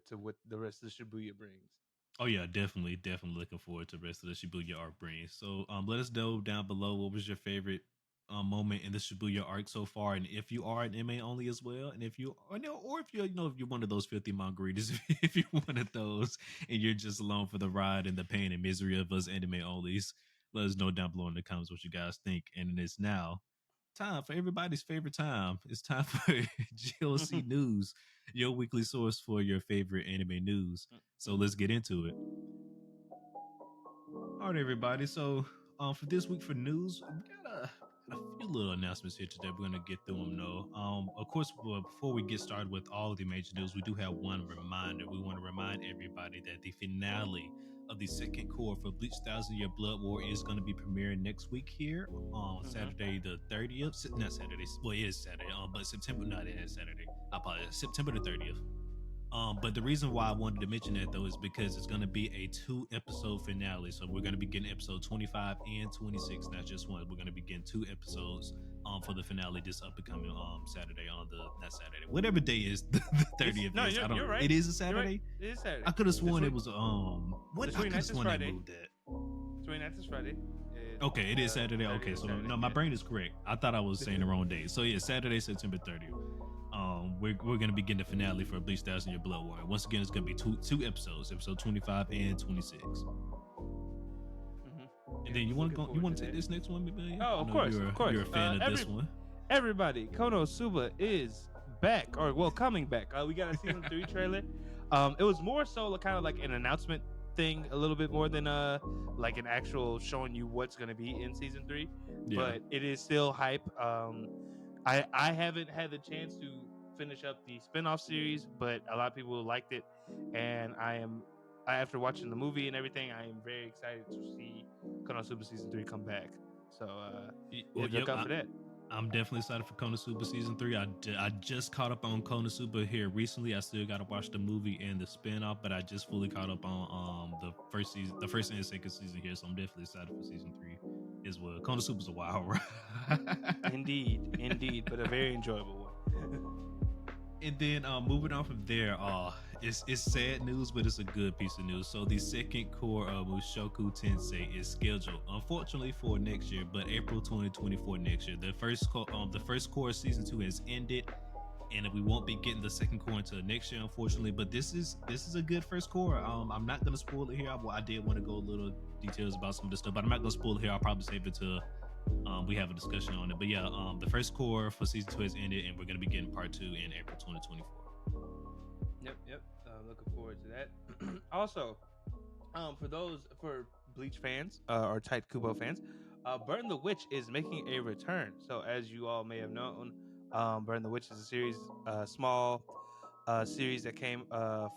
to what the rest of Shibuya brings. Oh yeah, definitely looking forward to the rest of the Shibuya arc brings. So let us know down below what was your favorite moment in the Shibuya arc so far, and if you are an MA only as well, and if you or no, or if you're if you're one of those filthy manga readers, if you're one of those and you're just along for the ride and the pain and misery of us anime onlys, let us know down below in the comments what you guys think. And it is now time for everybody's favorite time. It's time for GLC News, your weekly source for your favorite anime news. So let's get into it. All right, everybody. So, for this week for news, we got a few little announcements here today. We're gonna get through them, though. Of course, before we get started with all of the major news, we do have one reminder. We want to remind everybody that the finale of the second core for Bleach Thousand Year Blood War is going to be premiering next week here on Mm-hmm. Saturday the 30th. Not Saturday. Well, it is Saturday. But September. Not it is Saturday. I apologize. September the 30th. But the reason why I wanted to mention that though is because it's going to be a 2-episode finale. So we're going to be getting episode 25 and 26, not just one. We're going to be getting 2 episodes for the finale this upcoming Saturday on the not Saturday, whatever day is the 30th No, is. I don't. you're right. It is a You're right. Saturday. It is Saturday. I could have sworn The it was what the I could 29th have is sworn they Friday. moved that. 29th is Friday. Okay, it is Saturday. 30th Okay, is so Saturday. no, my Yeah. brain is correct. I thought I was saying the wrong day. So yeah, Saturday, September 30th. We're gonna be getting the finale for Bleach Thousand Year Blood War. Once again, it's gonna be two episodes, episode 25 and 26. Mm-hmm. And then you want to take this next one, maybe? Oh, of course, of course. You're a fan of this one. Everybody, Konosuba is back, or well, coming back. We got a season 3 trailer. It was more so kind of like an announcement thing, a little bit more than like an actual showing you what's gonna be in season 3. Yeah. But it is still hype. I haven't had the chance to finish up the spin-off series, but a lot of people liked it, and after watching the movie and everything, I am very excited to see Konosuba season 3 come back. So look out for that. I'm definitely excited for Konosuba season 3. I just caught up on Konosuba here recently. I still got to watch the movie and the spin-off, but I just fully caught up on the first and second season here, so I'm definitely excited for season 3 as well. Konosuba's a wild ride. Indeed, but a very enjoyable one. And then moving on from there, it's sad news, but it's a good piece of news. So the second core of Mushoku Tensei is scheduled, unfortunately, for next year, but April 2024 next year. The first core season 2 has ended, and we won't be getting the second core until next year, unfortunately. But this is a good first core. I'm not gonna spoil it here. I did want to go a little details about some of this stuff, but I'm not gonna spoil it here. I'll probably save it to we have a discussion on it. But yeah, the first core for season 2 has ended, and we're gonna be getting part 2 in April 2024. Yep. Looking forward to that. Also, for Bleach fans or Tight Kubo fans, Burn the Witch is making a return. So as you all may have known, Burn the Witch is a series, small series that came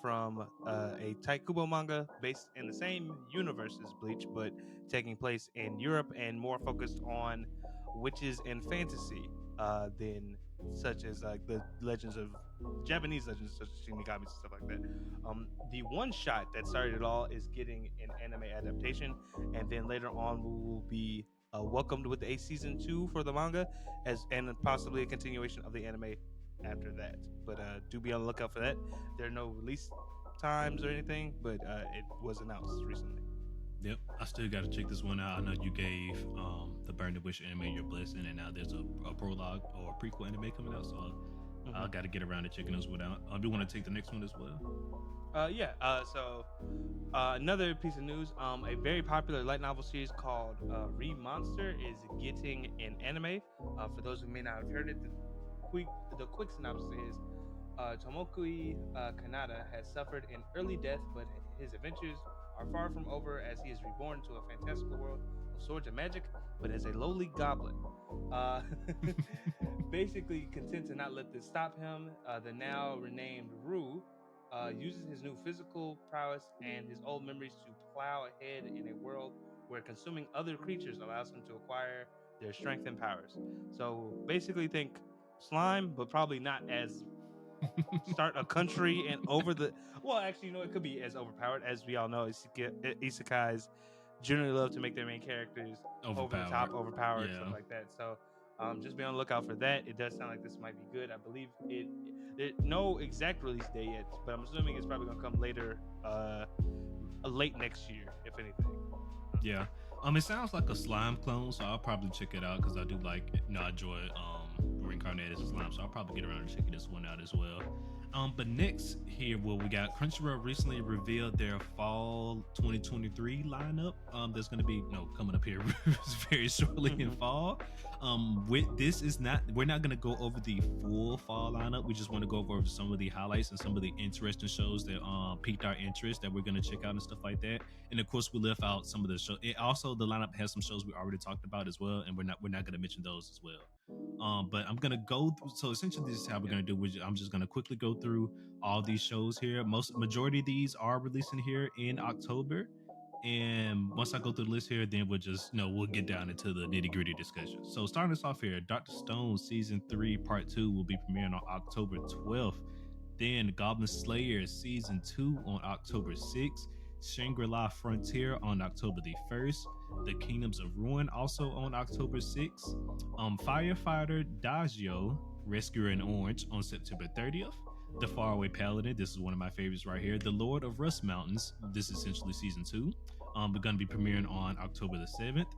from a Tight Kubo manga based in the same universe as Bleach, but taking place in Europe and more focused on witches and fantasy than such as like the legends of Japanese legends such as Shinigami and stuff like that. The one shot that started it all is getting an anime adaptation, and then later on we will be welcomed with a season 2 for the manga, and possibly a continuation of the anime after that. But do be on the lookout for that. There are no release times or anything, but it was announced recently. Yep, I still got to check this one out. I know you gave the Burn the Witch anime your blessing, and now there's a prologue or a prequel anime coming out, so I got to get around to checking those one out. I do want to take the next one as well. Another piece of news: a very popular light novel series called Re Monster is getting an anime. For those who may not have heard it, the quick synopsis is Tomokui Kanata has suffered an early death, but his adventures are far from over as he is reborn to a fantastical world of swords and magic, but as a lowly goblin. Uh, Basically, content to not let this stop him, the now renamed Rue uses his new physical prowess and his old memories to plow ahead in a world where consuming other creatures allows him to acquire their strength and powers. So basically, think slime, but probably not as start a country and over the. Well, actually, it could be as overpowered as we all know. Isekais generally love to make their main characters over the top, overpowered, stuff like that. So just be on the lookout for that. It does sound like this might be good. I believe no exact release date yet, but I'm assuming it's probably gonna come later, late next year, if anything. Yeah. It sounds like a slime clone, so I'll probably check it out because I do I enjoy reincarnated slime, so I'll probably get around and checking this one out as well. But next here, we got Crunchyroll recently revealed their fall 2023 lineup. That's going to be coming up here very shortly in fall. We're not going to go over the full fall lineup. We just want to go over some of the highlights and some of the interesting shows that piqued our interest that we're going to check out and stuff like that. And of course, we left out some of the shows. Also, the lineup has some shows we already talked about as well, and we're not going to mention those as well. But I'm gonna go through, so essentially this is how we're gonna do. I'm just gonna quickly go through all these shows here. Majority of these are releasing here in October, and once I go through the list here, then we'll get down into the nitty gritty discussion. So starting us off here, Dr. Stone season 3 part 2 will be premiering on October 12th. Then Goblin Slayer season 2 on October 6th. Shangri-La Frontier on October the 1st. The Kingdoms of Ruin also on October 6th. Firefighter Dagio, Rescuer in Orange on September 30th. The Faraway Paladin, this is one of my favorites right here. The Lord of Rust Mountains, this is essentially season 2. We're going to be premiering on October the 7th.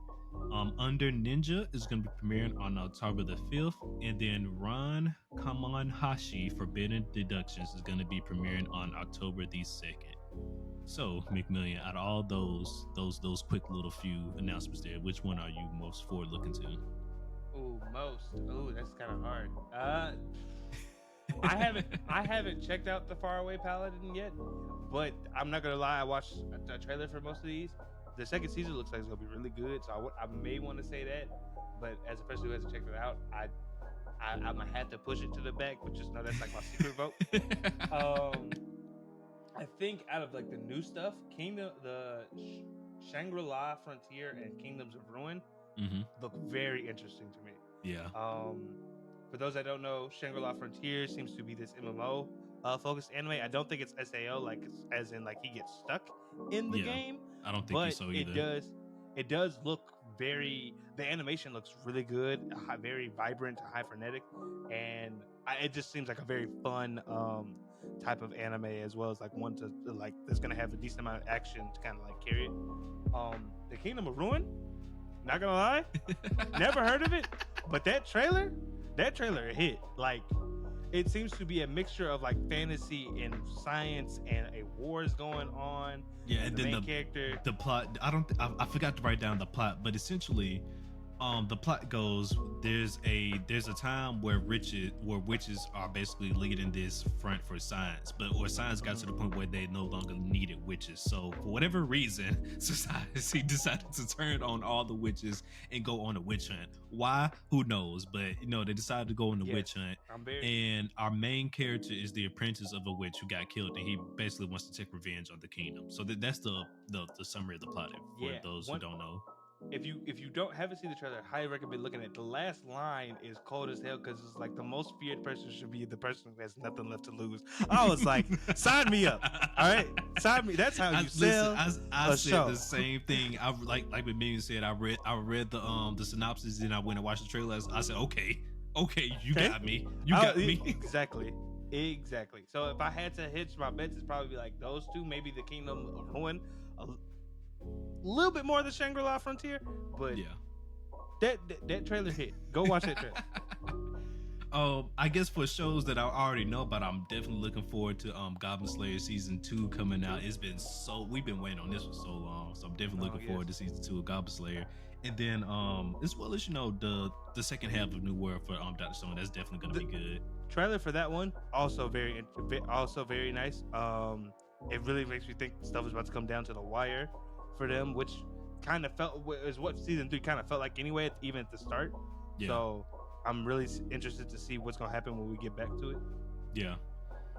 Under Ninja is going to be premiering on October the 5th. And then Ran Kaman Hashi Forbidden Deductions is going to be premiering on October the 2nd. So, McMillian, out of all those quick little few announcements there, which one are you most forward looking to? That's kind of hard. I haven't checked out the Faraway Paladin yet, but I'm not gonna lie, I watched a trailer for most of these. The second season looks like it's gonna be really good, so I may want to say that. But as a person who hasn't checked it out, I'm gonna have to push it to the back, but just know that's like my secret vote. I think out of like the new stuff, the Shangri-La Frontier and Kingdoms of Ruin look very interesting to me. Yeah. For those that don't know, Shangri-La Frontier seems to be this MMO focused anime. I don't think it's SAO, like as in like he gets stuck in the game. I don't think so either. It does look the animation looks really good, very vibrant, high frenetic, and it just seems like a very fun type of anime, as well as like one to like that's gonna have a decent amount of action to kind of like carry it. The Kingdom of Ruin, not gonna lie, never heard of it, but that trailer hit. Like, it seems to be a mixture of like fantasy and science, and a war is going on. Yeah, and then the plot. I forgot to write down the plot, but essentially, the plot goes: there's a time where witches are basically leading this front for science, or science got to the point where they no longer needed witches. So for whatever reason, society decided to turn on all the witches and go on a witch hunt. Why? Who knows? But they decided to go on the witch hunt. And our main character is the apprentice of a witch who got killed, and he basically wants to take revenge on the kingdom. So that's the summary of the plot for those who don't know. If you haven't seen the trailer, I highly recommend looking at it. The last line is cold as hell, because it's like the most feared person should be the person who has nothing left to lose. I was like, sign me up. All right, sign me. That's how you sell. I said the same thing. I like what Minion said. I read the synopsis, and I went and watched the trailer. I said, okay, you got me. You got me. Exactly. Exactly. So if I had to hitch my bets, it's probably like those two, maybe the Kingdom of Ruin, little bit more the Shangri-La Frontier, but Yeah. that trailer hit. Go watch that trailer. I guess for shows that I already know about, I'm definitely looking forward to Goblin Slayer season 2 coming out. It's been we've been waiting on this for so long, so I'm definitely looking Yes. forward to season 2 of Goblin Slayer. And then as well as the second half of New World for Dr. Stone, that's definitely gonna The be good. trailer for that one also also very nice. It really makes me think stuff is about to come down to the wire for them, which kind of is what season 3 kind of felt like anyway, even at the start. Yeah. So I'm really interested to see what's gonna happen when we get back to it. Yeah.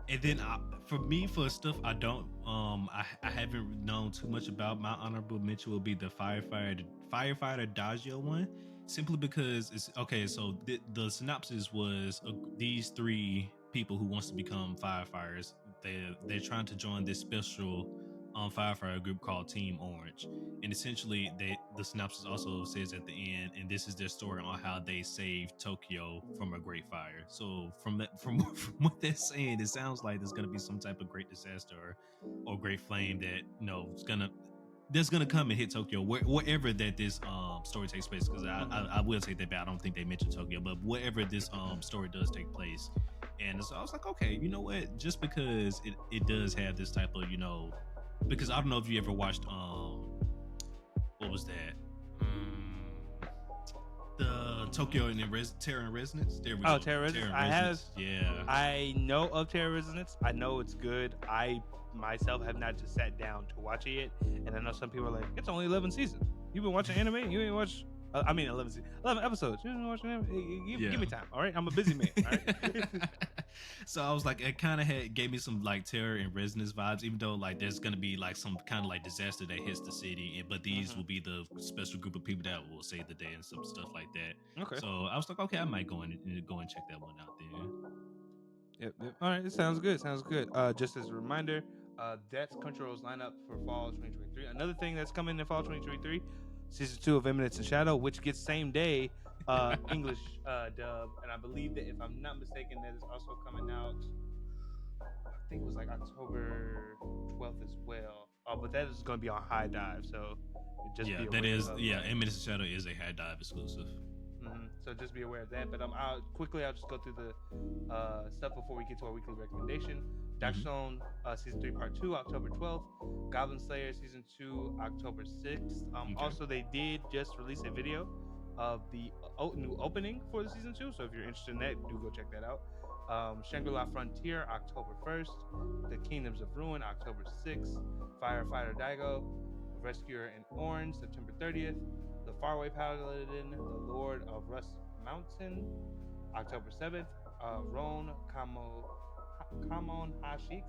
And then for me, for stuff I don't, I haven't known too much about. My honorable mention will be the firefighter Dagio one, simply because it's okay. So the synopsis was these three people who wants to become firefighters. They're trying to join this special firefighter group called Team Orange, and essentially the synopsis also says at the end, and this is their story on how they saved Tokyo from a great fire. So from what they're saying, it sounds like there's gonna be some type of great disaster or great flame that is gonna that's gonna come and hit Tokyo wherever that this story takes place. Because I will take that back. I don't think they mentioned Tokyo, but wherever this story does take place. And so I was like, okay, you know what? Just because it does have this type of because I don't know if you ever watched what was that? The Tokyo and Terror and Resonance. There we Oh, go. Terror Resonance. Terror and Resonance. Yeah. I know of Terror Resonance. I know it's good. I myself have not just sat down to watch it yet, and I know some people are like, "It's only 11 seasons. You've been watching anime. You ain't watch." I mean, 11 episodes. You ain't watching anime. Give me time. All right, I'm a busy man. All right. So I was like, it kind of gave me some like Terror and Resonance vibes, even though like there's gonna be like some kind of like disaster that hits the city, but these will be the special group of people that will save the day and some stuff like that. Okay. So I was like, okay, I might go and check that one out there. Yep. All right. It sounds good. Sounds good. Just as a reminder, that's Crunchyroll's lineup for fall 2023. Another thing that's coming in fall 2023, season 2 of Eminence and Shadow, which gets same day English dub, and I believe that if I'm not mistaken, that is also coming out. I think it was like October 12th as well. But that is going to be on High Dive, so just Yeah, be that aware is of. Eminence Shadow is a High Dive exclusive. So just be aware of that. But I'll just go through the stuff before we get to our weekly recommendation. Dr. Stone season 3 part 2 October 12th. Goblin Slayer season 2 October 6th. Also, they did just release a video of the new opening for the season 2. So if you're interested in that, do go check that out. Shangri-La Frontier October 1st. The Kingdoms of Ruin October 6th. Firefighter Daigo Rescuer in Orange September 30th. The Faraway Paladin, The Lord of Rust Mountain, October 7th. Ron Kamon Hashi,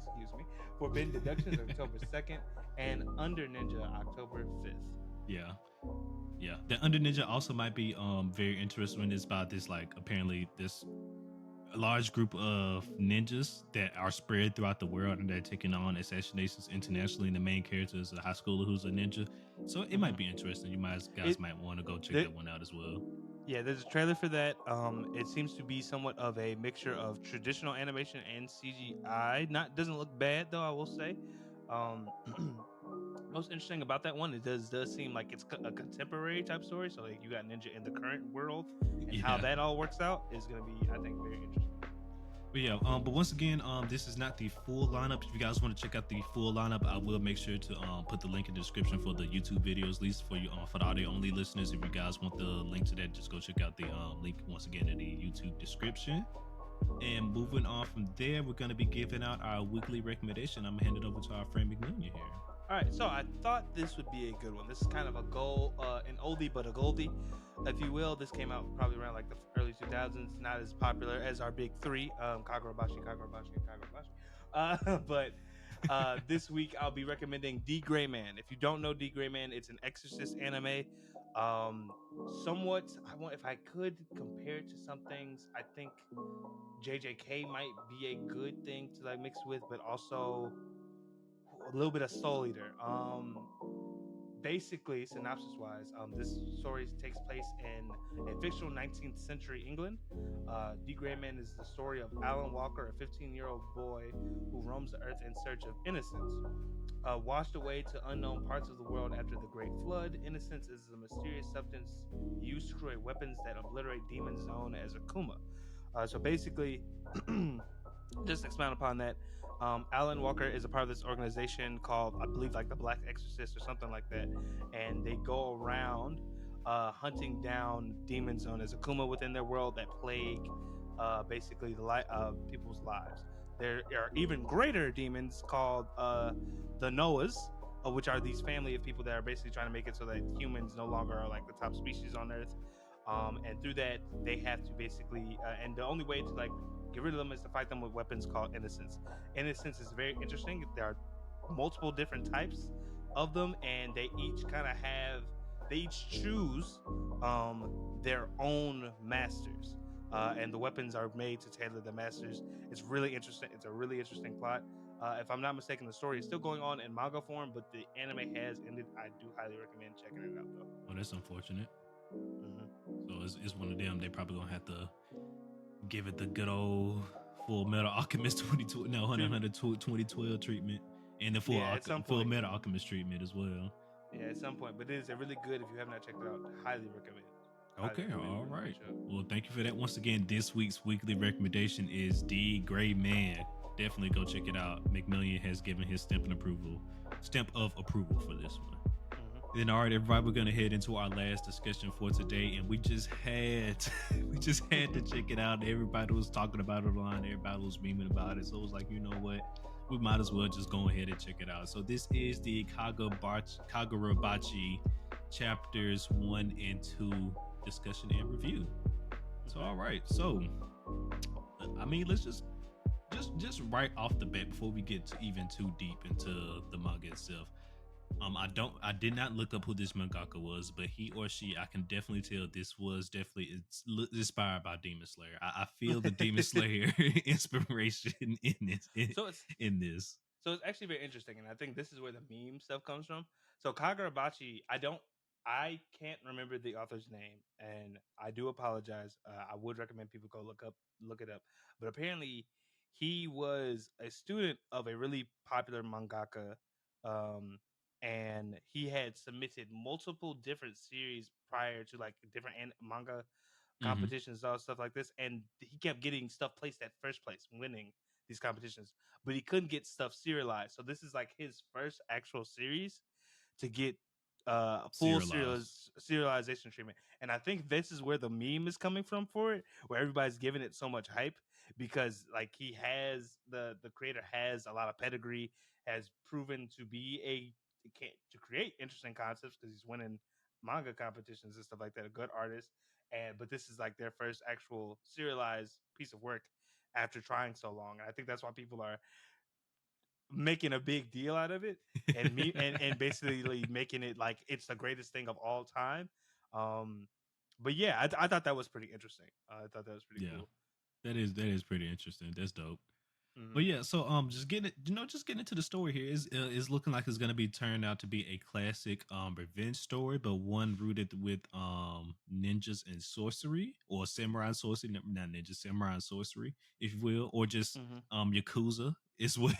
Forbidden Deductions, October 2nd. And Under Ninja, October 5th. Yeah. Yeah. The Under Ninja also might be very interesting. It's about this, like, apparently this large group of ninjas that are spread throughout the world and they're taking on assassinations internationally. And the main character is a high schooler who's a ninja, so it might be interesting. You guys might want to go check that one out as well. Yeah, there's a trailer for that. It seems to be somewhat of a mixture of traditional animation and CGI. Doesn't look bad though, I will say. Most interesting about that one, it does seem like it's a contemporary type story. So like you got ninja in the current world, and how that all works out is going to be, I think, very interesting. But yeah, but once again, this is not the full lineup. If you guys want to check out the full lineup, I will make sure to put the link in the description for the YouTube videos, at least for you for the audio only listeners. If you guys want the link to that, just go check out the link once again in the YouTube description. And moving on from there, we're going to be giving out our weekly recommendation. I'm going to hand it over to our friend McMillian here. All right, so I thought this would be a good one. This is kind of an oldie but a goldie, if you will. This came out probably around like the early 2000s. Not as popular as our big three, Kagurabachi, and Kagurabachi. But this week I'll be recommending D Gray Man. If you don't know D Gray Man, it's an Exorcist anime. Somewhat, if I could compare it to some things, I think JJK might be a good thing to like mix with, but also a little bit of Soul Eater. basically, synopsis wise, this story takes place in a fictional 19th century England. The Gray Man is the story of Alan Walker, a 15-year-old boy who roams the earth in search of innocence. Washed away to unknown parts of the world after the Great Flood, innocence is a mysterious substance used to create weapons that obliterate demons known as Akuma. So basically, just expound upon that. Alan Walker is a part of this organization called, I believe, like the Black Exorcist or something like that, and they go around hunting down demons known as Akuma within their world that plague basically people's lives. There are even greater demons called the Noahs, which are these family of people that are basically trying to make it so that humans no longer are like the top species on Earth. And through that, they have to basically, and the only way to like get rid of them is to fight them with weapons called innocence. Innocence is very interesting. There are multiple different types of them, and they each choose their own masters. And the weapons are made to tailor the masters. It's really interesting. It's a really interesting plot. If I'm not mistaken, the story is still going on in manga form, but the anime has ended. I do highly recommend checking it out, though. Oh, that's unfortunate. Mm-hmm. So it's one of them. They probably gonna have to give it the good old Full Metal Alchemist 2012, no, Treatment. 2012 treatment, and the Yeah, at some Full point. Metal Alchemist treatment as well. Yeah, at some point. But it is a really good. If you have not checked it out, highly recommend. Highly Okay, recommend. all Really good right. show. Well, thank you for that. Once again, this week's weekly recommendation is The Gray Man. Definitely go check it out. McMillian has given his stamp of approval for this one. Mm-hmm. Then, all right, everybody, we're gonna head into our last discussion for today, and we just had to check it out. Everybody was talking about it online. Everybody was memeing about it. So it was like, you know what? We might as well just go ahead and check it out. So this is the Kagurabachi chapters 1 and 2 discussion and review. So all right, so I mean, let's just right off the bat before we get even too deep into the manga itself. I did not look up who this mangaka was, but he or she, I can definitely tell this was definitely inspired by Demon Slayer. I feel the Demon Slayer inspiration in so it's in this. so it's actually very interesting, and I think this is where the meme stuff comes from. So Kagurabachi, I can't remember the author's name, and I do apologize. I would recommend people go look it up. But apparently, he was a student of a really popular mangaka, um, and he had submitted multiple different series prior to like different manga Hmm. competitions, all stuff like this, and he kept getting stuff placed at first place, winning these competitions, but he couldn't get stuff serialized. So this is like his first actual series to get full Serialized. serialization treatment. And I think this is where the meme is coming from for it, where everybody's giving it so much hype because like he has the creator has a lot of pedigree, has proven to be to create interesting concepts because he's winning manga competitions and stuff like that. A good artist, and but this is like their first actual serialized piece of work after trying so long. And I think that's why people are making a big deal out of it and me and basically making it like it's the greatest thing of all time. Um, but yeah, I thought that was pretty interesting. I thought that was pretty Yeah, cool. that is pretty interesting. That's dope. Mm-hmm. But yeah, so just getting into the story here is looking like it's gonna be turned out to be a classic revenge story, but one rooted with ninjas and sorcery, or samurai and sorcery, not ninjas, samurai and sorcery, if you will, or just Mm-hmm. yakuza as well.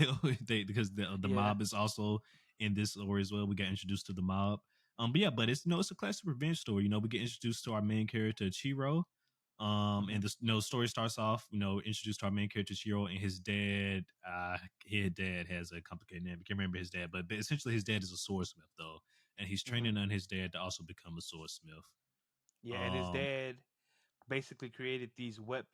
Because the Yeah. mob is also in this story as well. We got introduced to the mob. But yeah, but it's it's a classic revenge story. We get introduced to our main character Chiro, Mm-hmm. and the story starts off, introduced to our main character Shiro and his dad. His dad has a complicated name. I can't remember his dad, but essentially his dad is a swordsmith though, and he's Mm-hmm. training on his dad to also become a swordsmith. Yeah, and his Um, dad basically created he's like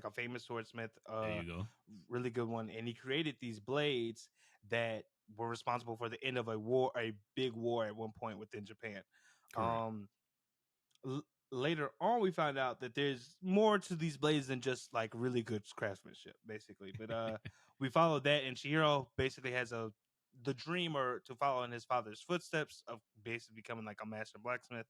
a famous swordsmith, there you go. really good one, and he created these blades that were responsible for the end of a big war at one point within Japan. Correct. um Later on we found out that there's more to these blades than just like really good craftsmanship basically, but we followed that, and Chihiro basically has the dream or to follow in his father's footsteps of basically becoming like a master blacksmith.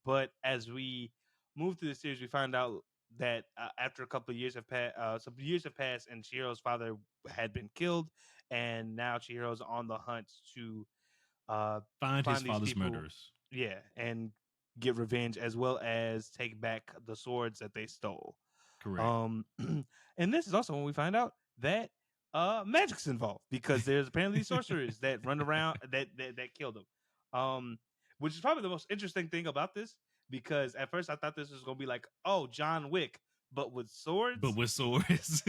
But as we move through the series, we find out that after a couple of years have passed, some years have passed, and Chihiro's father had been killed, and now Chihiro's on the hunt to uh, Find his find these father's people, murderers. yeah, and get revenge as well as take back the swords that they stole. Correct. Um, and this is also when we find out that magic's involved because there's apparently sorcerers that run around that killed them. Um, which is probably the most interesting thing about this because at first I thought this was gonna be like, oh, John Wick, but with But swords. with swords.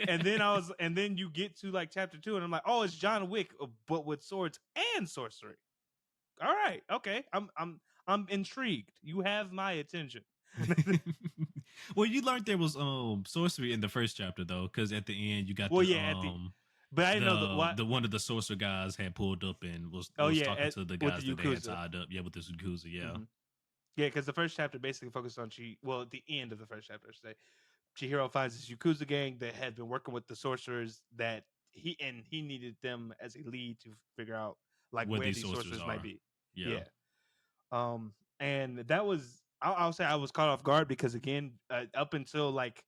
And then you get to like chapter 2, and I'm like, oh, it's John Wick, but with swords and sorcery. All right, okay, I'm intrigued. You have my attention. Well, you learned there was sorcery in the first chapter though, because at the end you got Well, yeah, at the but I didn't know that what. the one of the sorcerer guys had pulled up and Oh was yeah, talking to the with the guys that they had Yakuza. tied up. Yeah, with the Yakuza. Yeah, Hmm. Yeah, because the first chapter basically focused on well, at the end of the first chapter, I should say, Chihiro finds this Yakuza gang that had been working with the sorcerers that he needed them as a lead to figure out like what where these these sorcerers sorcerers might are. be. Yeah, Yeah. And that was I'll say I was caught off guard because again, up until like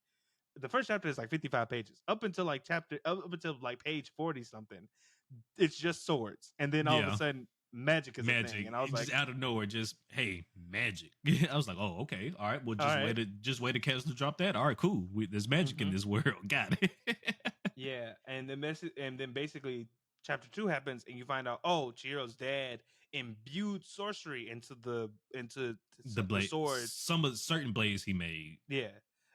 the first chapter is like 55 pages. Up until like page 40 something, it's just swords, and then all of a yeah. sudden magic is a thing, Magic, and I was just like, out of nowhere, just hey, magic. I was like, oh, okay, all right. Well, all right. just wait to catch the drop that. All right, cool. There's magic in Mm-hmm. this world. Got it. Yeah, and then basically chapter 2 happens, and you find out, oh, Chihiro's dad imbued sorcery into The the blade, swords. some of certain blades he made. Yeah,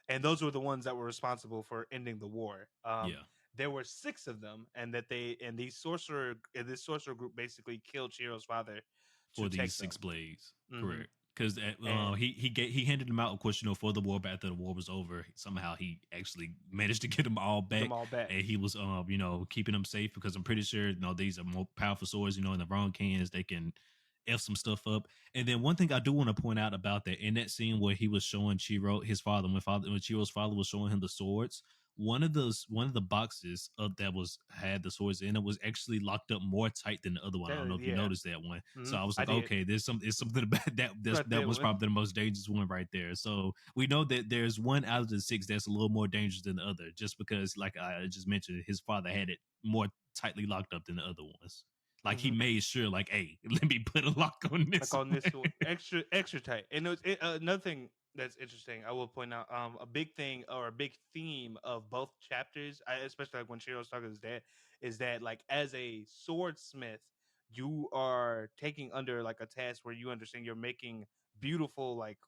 and those were the ones that were responsible for ending the war. Yeah, There were 6 of them, and this sorcerer group basically killed Chihiro's father to for these take six them. blades. Hmm. Correct. Because And he handed them out, of course, for the war. But after the war was over, somehow he actually managed to get them all back, them all back. and he was keeping them safe because I'm pretty sure these are more powerful swords. In the wrong hands, they can f some stuff up. And then one thing I do want to point out about that in that scene where he was showing Chiro his father when Chiro's father was showing him the swords, one of the boxes that was had the swords in it was actually locked up more tight than the other one. I don't know if you Yeah, noticed that one. So hmm, I was I like, did. okay, it's something about that. Right That there was one. probably the most dangerous one right there. So we know that there's one out of the six that's a little more dangerous than the other, just because, like I just mentioned, his father had it more tightly locked up than the other ones. Like he Hmm. made sure, like, hey, let me put a lock on Like this on one. this one, extra tight. And another thing that's interesting, I will point out, a big thing or a big theme of both chapters, especially like when Shiro's talking to his dad, is that like as a swordsmith, you are taking under like a task where you understand beautiful like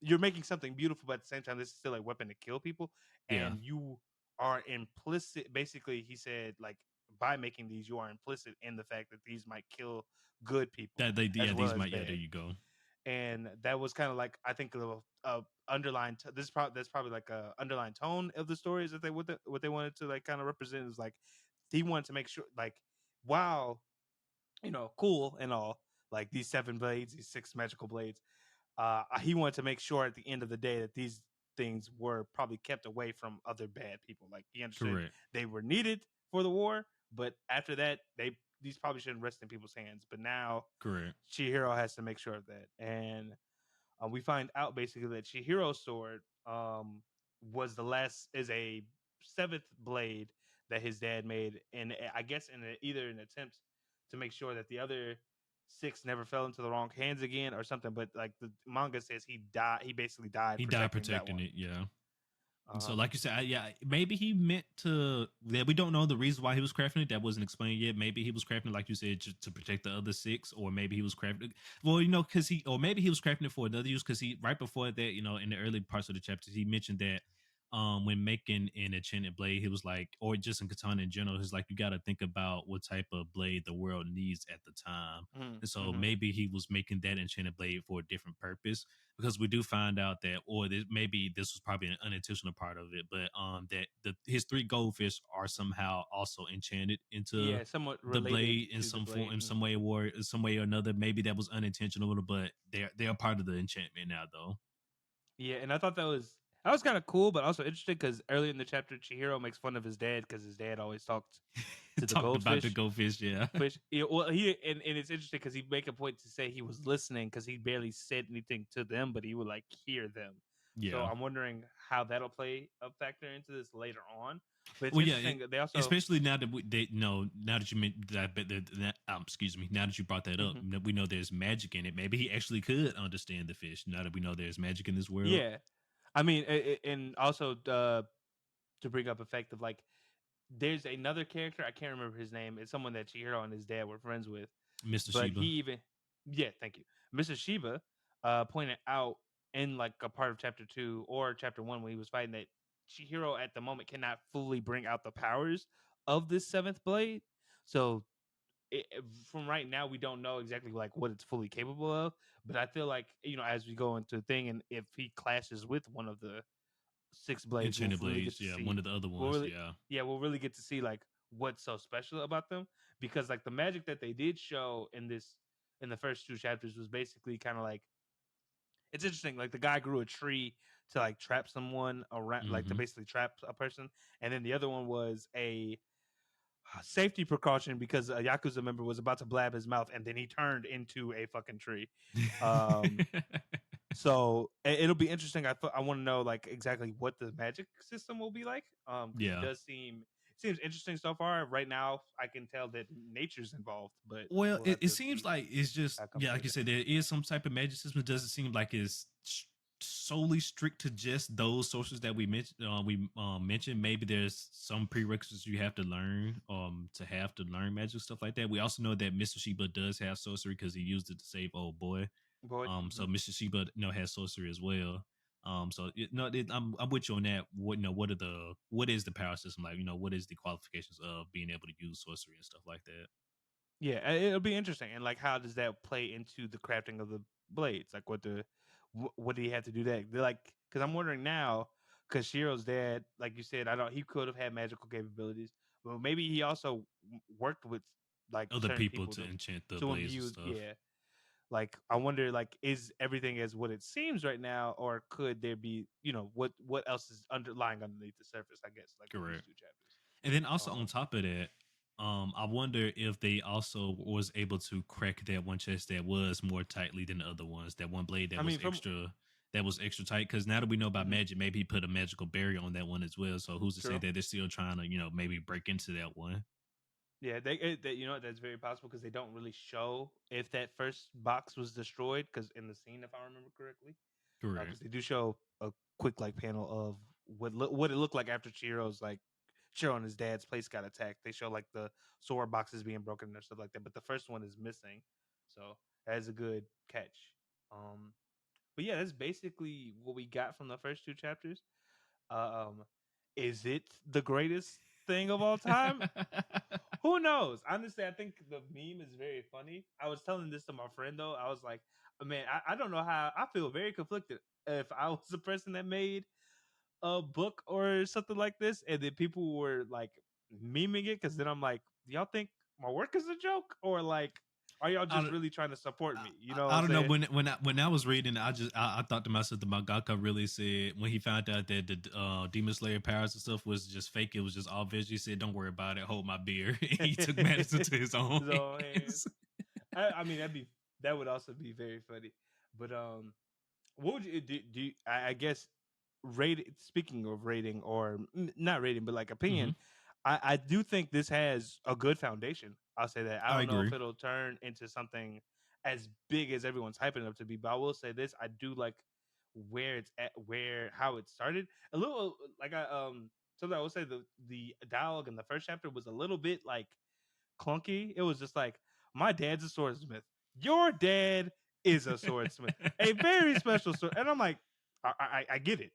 you're making something beautiful, but at the same time, this is still a weapon to kill people, Yeah, and you are implicit. Basically, he said like by making these, you are implicit in the fact that these might kill good people as well these as might, yeah, there bad. you go. And that was kind of like I think a underlying. This is probably that's probably like a underlying tone of the stories that what they wanted to like kind of represent is like he wanted to make sure like wow, cool and all, like these 7 blades, these 6 magical blades, he wanted to make sure at the end of the day that these things were probably kept away from other bad people. Like he understood Correct, they were needed for the war, but after that, these probably shouldn't rest in people's hands. But now correct. Chihiro has to make sure of that, and we find out basically that Chihiro's sword was the last is a 7th blade that his dad made, and I guess either an attempt to make sure that the other 6 never fell into the wrong hands again or something. But like the manga says, he died. He basically died He died protecting that protecting one. it. Yeah. So, Um, like you said, yeah, maybe he meant to. Yeah, we don't know the reason why he was crafting it. That wasn't explained yet. Maybe he was crafting it, like you said, to protect the other six, or maybe he was crafting it. Well, because or maybe he was crafting it for another use. Because he right before that, in the early parts of the chapters, he mentioned that when making an enchanted blade, he was like, or just in katana in general, he's like, you got to think about what type of blade the world needs at the time. And so mm-hmm. maybe he was making that enchanted blade for a different purpose, because we do find out that, maybe this was probably an unintentional part of it, but that his 3 goldfish are somehow also enchanted into Yeah, somewhat the related blade in to the some form, blade. in some way, or some way or another. Maybe that was unintentional, but they're part of the enchantment now, though. Yeah, and I thought that was kind of cool, but also interesting because early in the chapter, Chihiro makes fun of his dad because his dad always talked to the Talked about the goldfish. goldfish, yeah. Fish. Yeah, well, and it's interesting because he make a point to say he was listening because he barely said anything to them, but he would like hear them. So Yeah. I'm wondering how that'll play a factor into this later on. But it's Well, yeah, interesting. They also especially now that they know now that you meant that excuse me, now that you brought that up, Mhm. we know there's magic in it. Maybe he actually could understand the fish. Now that we know there's magic in this world, yeah. I mean, and also to bring up effect of like there's another character I can't remember his name. It's someone that Chihiro and his dad were friends with, Mr. but he Sheba. even yeah, thank you, Mr. Shiba, pointed out in like a part of chapter 2 or chapter 1 when he was fighting that Chihiro at the moment cannot fully bring out the powers of this seventh blade. So from right now we don't know exactly like what it's fully capable of, but I feel like as we go into the thing and if he clashes with one of the six blades, we'll Enchanted really get blades, to yeah, see. one of the other We'll ones, really, yeah. yeah, we'll really get to see like what's so special about them because like the magic that they did show in the first two chapters was basically kind of like it's interesting. Like the guy grew a tree to like trap someone around, like to Hmm. basically trap a person, and then the other one was a safety precaution because a yakuza member was about to blab his mouth, and then he turned into a fucking tree. Um, so it'll be interesting. I want to know like exactly what the magic system will be like. Because it Yeah. does seems interesting so far. Right now, I can tell that nature's involved, but Well, we'll it, have it to seems see like it's just how it comes yeah, like you later. said, there is some type of magic system. It doesn't seem like it's solely strict to just those sources that we mentioned. Mentioned maybe there's some prerequisites you have to learn magic stuff like that. We also know that Mr. Sheba does have sorcery because he used it to save old boy. Boy, So Mr. Sheba has sorcery as well. So I'm with you on that. What is the power system like? What is the qualifications of being able to use sorcery and stuff like that? yeah, it'll be interesting. And like, how does that play into the crafting of the blades? Like, what do you have to do that? They're like, because I'm wondering now, because Shiro's dad, like you said, I don't. He could have had magical capabilities, but maybe he also worked with like Other certain people people to enchant the to blades and imbue. stuff. Yeah, like I wonder, like, is everything as what it seems right now, or could there be, what else is underlying underneath the surface? I guess, like with these Correct. two chapters. And then also on Um, top of that, I wonder if they also was able to crack that one chest that was more tightly than the other ones. That one blade I mean, from that was extra tight. Because now that we know about mhm, magic, maybe he put a magical barrier on that one as well. So who's to say true. that they're still trying to maybe break into that one? Yeah, that's very possible because they don't really show if that first box was destroyed. Because in the scene, if I remember correctly, because Correct. they do show a quick like panel of what it looked like after Chiro and his dad's place got attacked. They show like the sword boxes being broken and stuff like that. But the first one is missing, so that is a good catch. Um, but yeah, that's basically what we got from the first two chapters. Um, is it the greatest thing of all time? Who knows? Honestly, I think the meme is very funny. I was telling this to my friend though. I was like, man, I don't know how I feel very conflicted if I was the person that made a book or something like this, and then people were like memeing it because then I'm like, do y'all think my work is a joke or like are y'all I just don't, really trying to support me? You I, know what I I'm don't know saying? when I was reading, I thought to myself that mangaka really said when he found out that the Demon Slayer powers and stuff was just fake, it was just all visual. He said, "Don't worry about it, hold my beer." He took matters into his own So hands. I mean that would also be very funny, but what would you do? I guess rate. Speaking of rating, or not rating, but like Hmm. opinion, I do think this has a good foundation. I'll say that. I I don't know if agree. it'll turn into something as big as everyone's hyping it up to be, but I will say this: I do like where it's at, where how it started. A little like something I will say the dialogue in the first chapter was a little bit like clunky. It was just like, my dad's a swordsmith. Your dad is a swordsmith, a very special sword. And I'm like, I get it.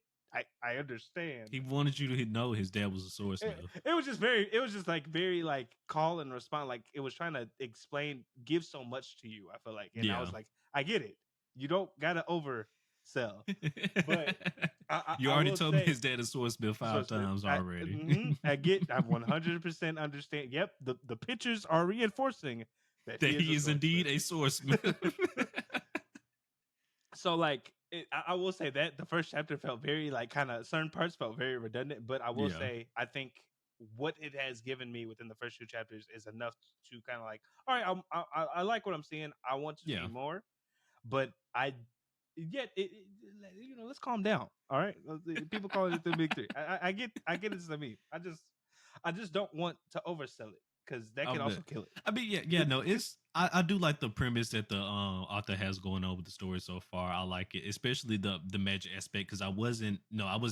I understand. He wanted you to know his dad was a It, swordsmith. it was just like very like call and respond. Like it was trying to explain, give so much to you. I feel like, and I Yeah. was like, I get it. You don't gotta oversell, but You I already will told me say his dad is swordsmith five swordsmith. times already. I get. I 100% understand. Yep, the pictures are reinforcing that That he is he a is swordsmith. indeed a swordsmith. So like, I will say that the first chapter felt very like kind of certain parts felt very redundant, but I will Yeah. say I think what it has given me within the first two chapters is enough to kind of like, all right, I like what I'm seeing. I want to see Yeah. more, but I yet let's calm down. All right, people calling it the big three. I get it's the meme. I just I just don't want to oversell it because that I could also bet. kill it. I mean, yeah, no, it's I do like the premise that the author has going on with the story so far. I like it, especially the magic aspect because I wasn't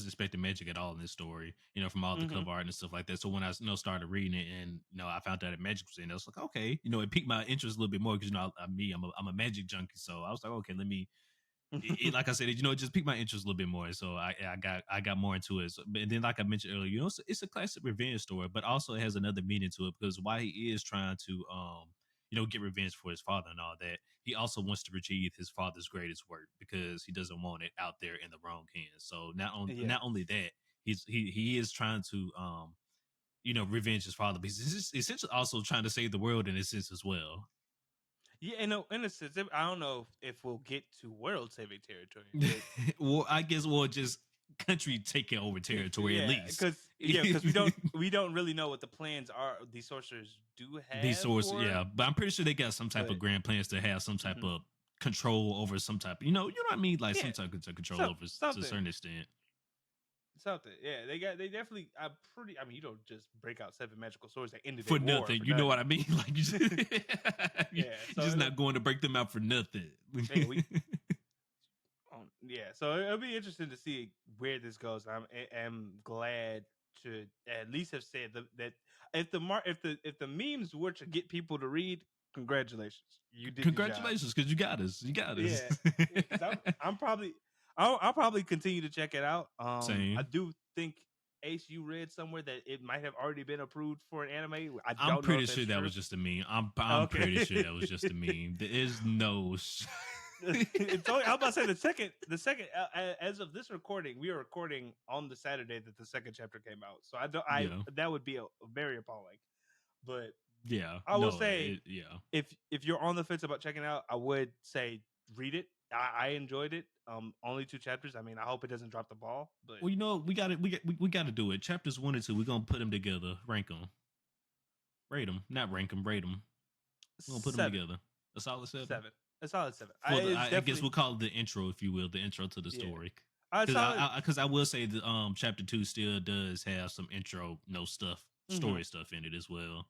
expecting magic at all in this story. From all the Hmm. cover art and stuff like that. So when I started reading it and I found out that magic was in it, I was like, okay, it piqued my interest a little bit more because I'm a magic junkie. So I was like, okay, let me like I said, it just piqued my interest a little bit more. So I got more into it. And then, like I mentioned earlier, it's a classic revenge story, but also it has another meaning to it because while he is trying to get revenge for his father and all that, he also wants to retrieve his father's greatest work because he doesn't want it out there in the wrong hands. So Yeah. not only that, he is trying to revenge his father, but he's essentially also trying to save the world in a sense as well. Yeah, in a sense, I don't know if we'll get to world saving territory, but Well, I guess just country taking over territory at yeah, least. because we don't really know what the plans are these sorcerers do These have sources, for, yeah, but I'm pretty sure they got some type of but grand plans to have some type mhm. of control over some type. You know what I mean? Like Yeah, some type of control over to a something. certain extent Something, yeah. They definitely. I'm pretty. I mean, you don't just break out seven magical swords that ended a for war nothing. for You know what nothing. I mean? Like you Yeah. you're So just not going to break them out for nothing. yeah, we. Yeah. So it'll be interesting to see where this goes. I'm glad to at least have said that if the memes were to get people to read, congratulations, you did your job. Congratulations, because you got us. You got us. Yeah, because I'm probably I'll probably continue to check it out. I Same. do think Ace, you read somewhere that it might have already been approved for an anime. I I'm don't know if pretty that's sure that true. was just a meme. I'm pretty Okay. sure that was just a meme. There is no. I'm about to say the second as of this recording, we are recording on the Saturday that the second chapter came out. So I don't I Yeah, that would be a very appalling. But yeah, I will no, say yeah. if you're on the fence about checking it out, I would say read it. I enjoyed it. Only two chapters. I mean, I hope it doesn't drop the ball, but Well, we got it. We got to do it. Chapters 1 and 2. We're gonna put them together. Rank them, rate them, not rank them, rate them. We're gonna put them seven, together. A solid 7. seven, a solid seven. For the, It's I guess definitely we'll call it the intro, if you will, the intro to the yeah, story. a Because solid. I will say that chapter 2 still does have some intro, no stuff, Mm-hmm. story stuff in it as well.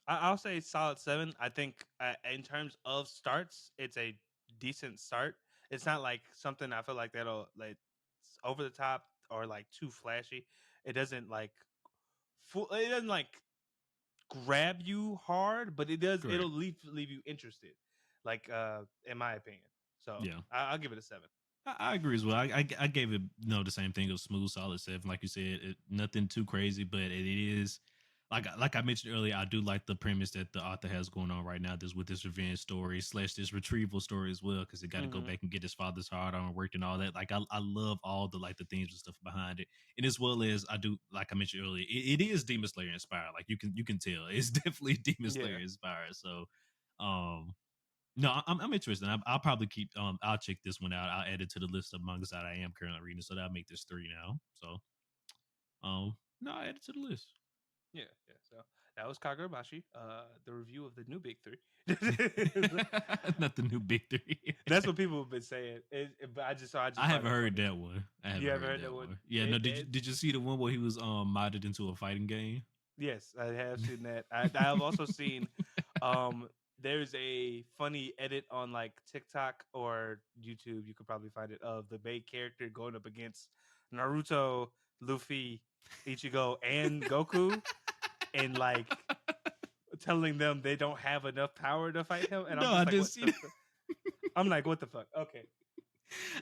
I'll say solid seven. I think in terms of starts, it's a decent start. It's not like something I feel like that'll like over the top or like too flashy. It doesn't like full. It doesn't like grab you hard, but it does. It'll Correct. leave you interested. Like in my opinion. So Yeah. I'll give it a seven. I agree as well. I gave it the same thing, a smooth solid 7. Like you said, nothing too crazy, but it is like I mentioned earlier. I do like the premise that the author has going on right now. This with this revenge story / this retrieval story as well, because he got to go Mm-hmm. back and get his father's heart on work and all that. Like I love all the themes and stuff behind it, and as well as I do like I mentioned earlier, it is Demon Slayer inspired. Like you can tell it's definitely Demon Slayer Yeah. inspired. So um no, I'm interested. I'll probably keep. I'll check this one out. I'll add it to the list of mangas that I am currently reading. So that'll make this 3 now. So, no, I add it to the list. Yeah, yeah. So that was Kagurabachi, the review of the new big three. Not the new big 3. That's what people have been saying. But I I just find haven't it heard funny. that one. I You haven't haven't heard heard that that one? one. Yeah, no. Did you It did you see the one where he was modded into a fighting game? yes, I have seen that. I have also seen um there's a funny edit on like TikTok or YouTube. You could probably find it of the main character going up against Naruto, Luffy, Ichigo, and Goku, and like telling them they don't have enough power to fight him. And I'm No, I just like, didn't what see the? that. I'm like, what the fuck? Okay.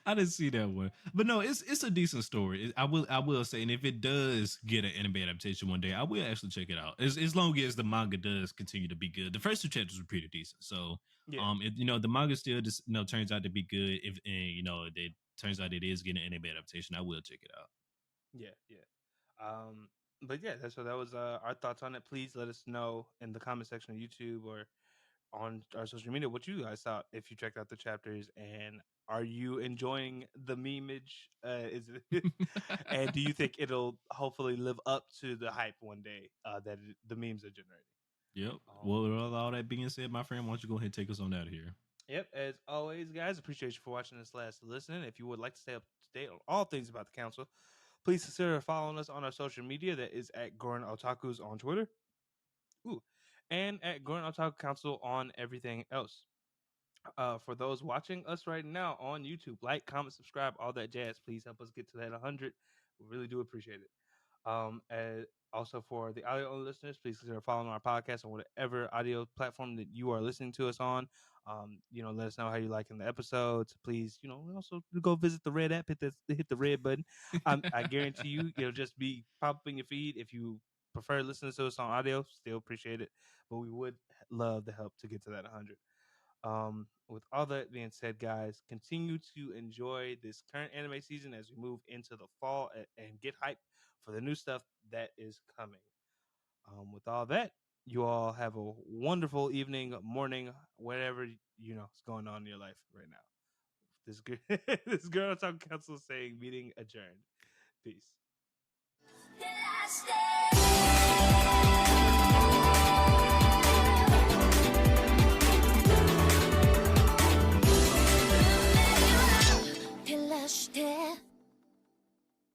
I didn't see that one, but no, it's a decent story. I will say, and if it does get an anime adaptation one day, I will actually check it out. As long as the manga does continue to be good. The first 2 chapters were pretty decent, so Yeah. the manga still just turns out to be good. If and, it turns out it is getting an anime adaptation, I will check it out. Yeah. Yeah. Um, but yeah, so that was our thoughts on it. Please let us know in the comment section of YouTube or on our social media what you guys thought if you checked out the chapters, and are you enjoying the memeage? Is it, and do you think it'll hopefully live up to the hype one day that the memes are generating? Yep. Um, Well, with all that being said, my friend, why don't you go ahead and take us on out of here? Yep, as always, guys, appreciate you for watching this last listening. If you would like to stay up to date on all things about the council, Please consider following us on our social media. That is at Gurren Otakus on Twitter. Ooh, and at Gurren Otaku Council on everything else. For those watching us right now on YouTube, like, comment, subscribe, all that jazz. Please help us get to that 100. We really do appreciate it. And also for the audio only listeners, please consider following our podcast on whatever audio platform that you are listening to us on. Let us know how you're liking the episodes. Please, also go visit the red app, hit the red button. I guarantee you, it'll just be pop up in your feed. If you prefer listening to us on audio, still appreciate it. But we would love the help to get to that 100. With all that being said, guys, continue to enjoy this current anime season as we move into the fall and get hyped for the new stuff that is coming. With all that, you all have a wonderful evening, morning, whatever is going on in your life right now. This this girl talk council saying meeting adjourned. Peace.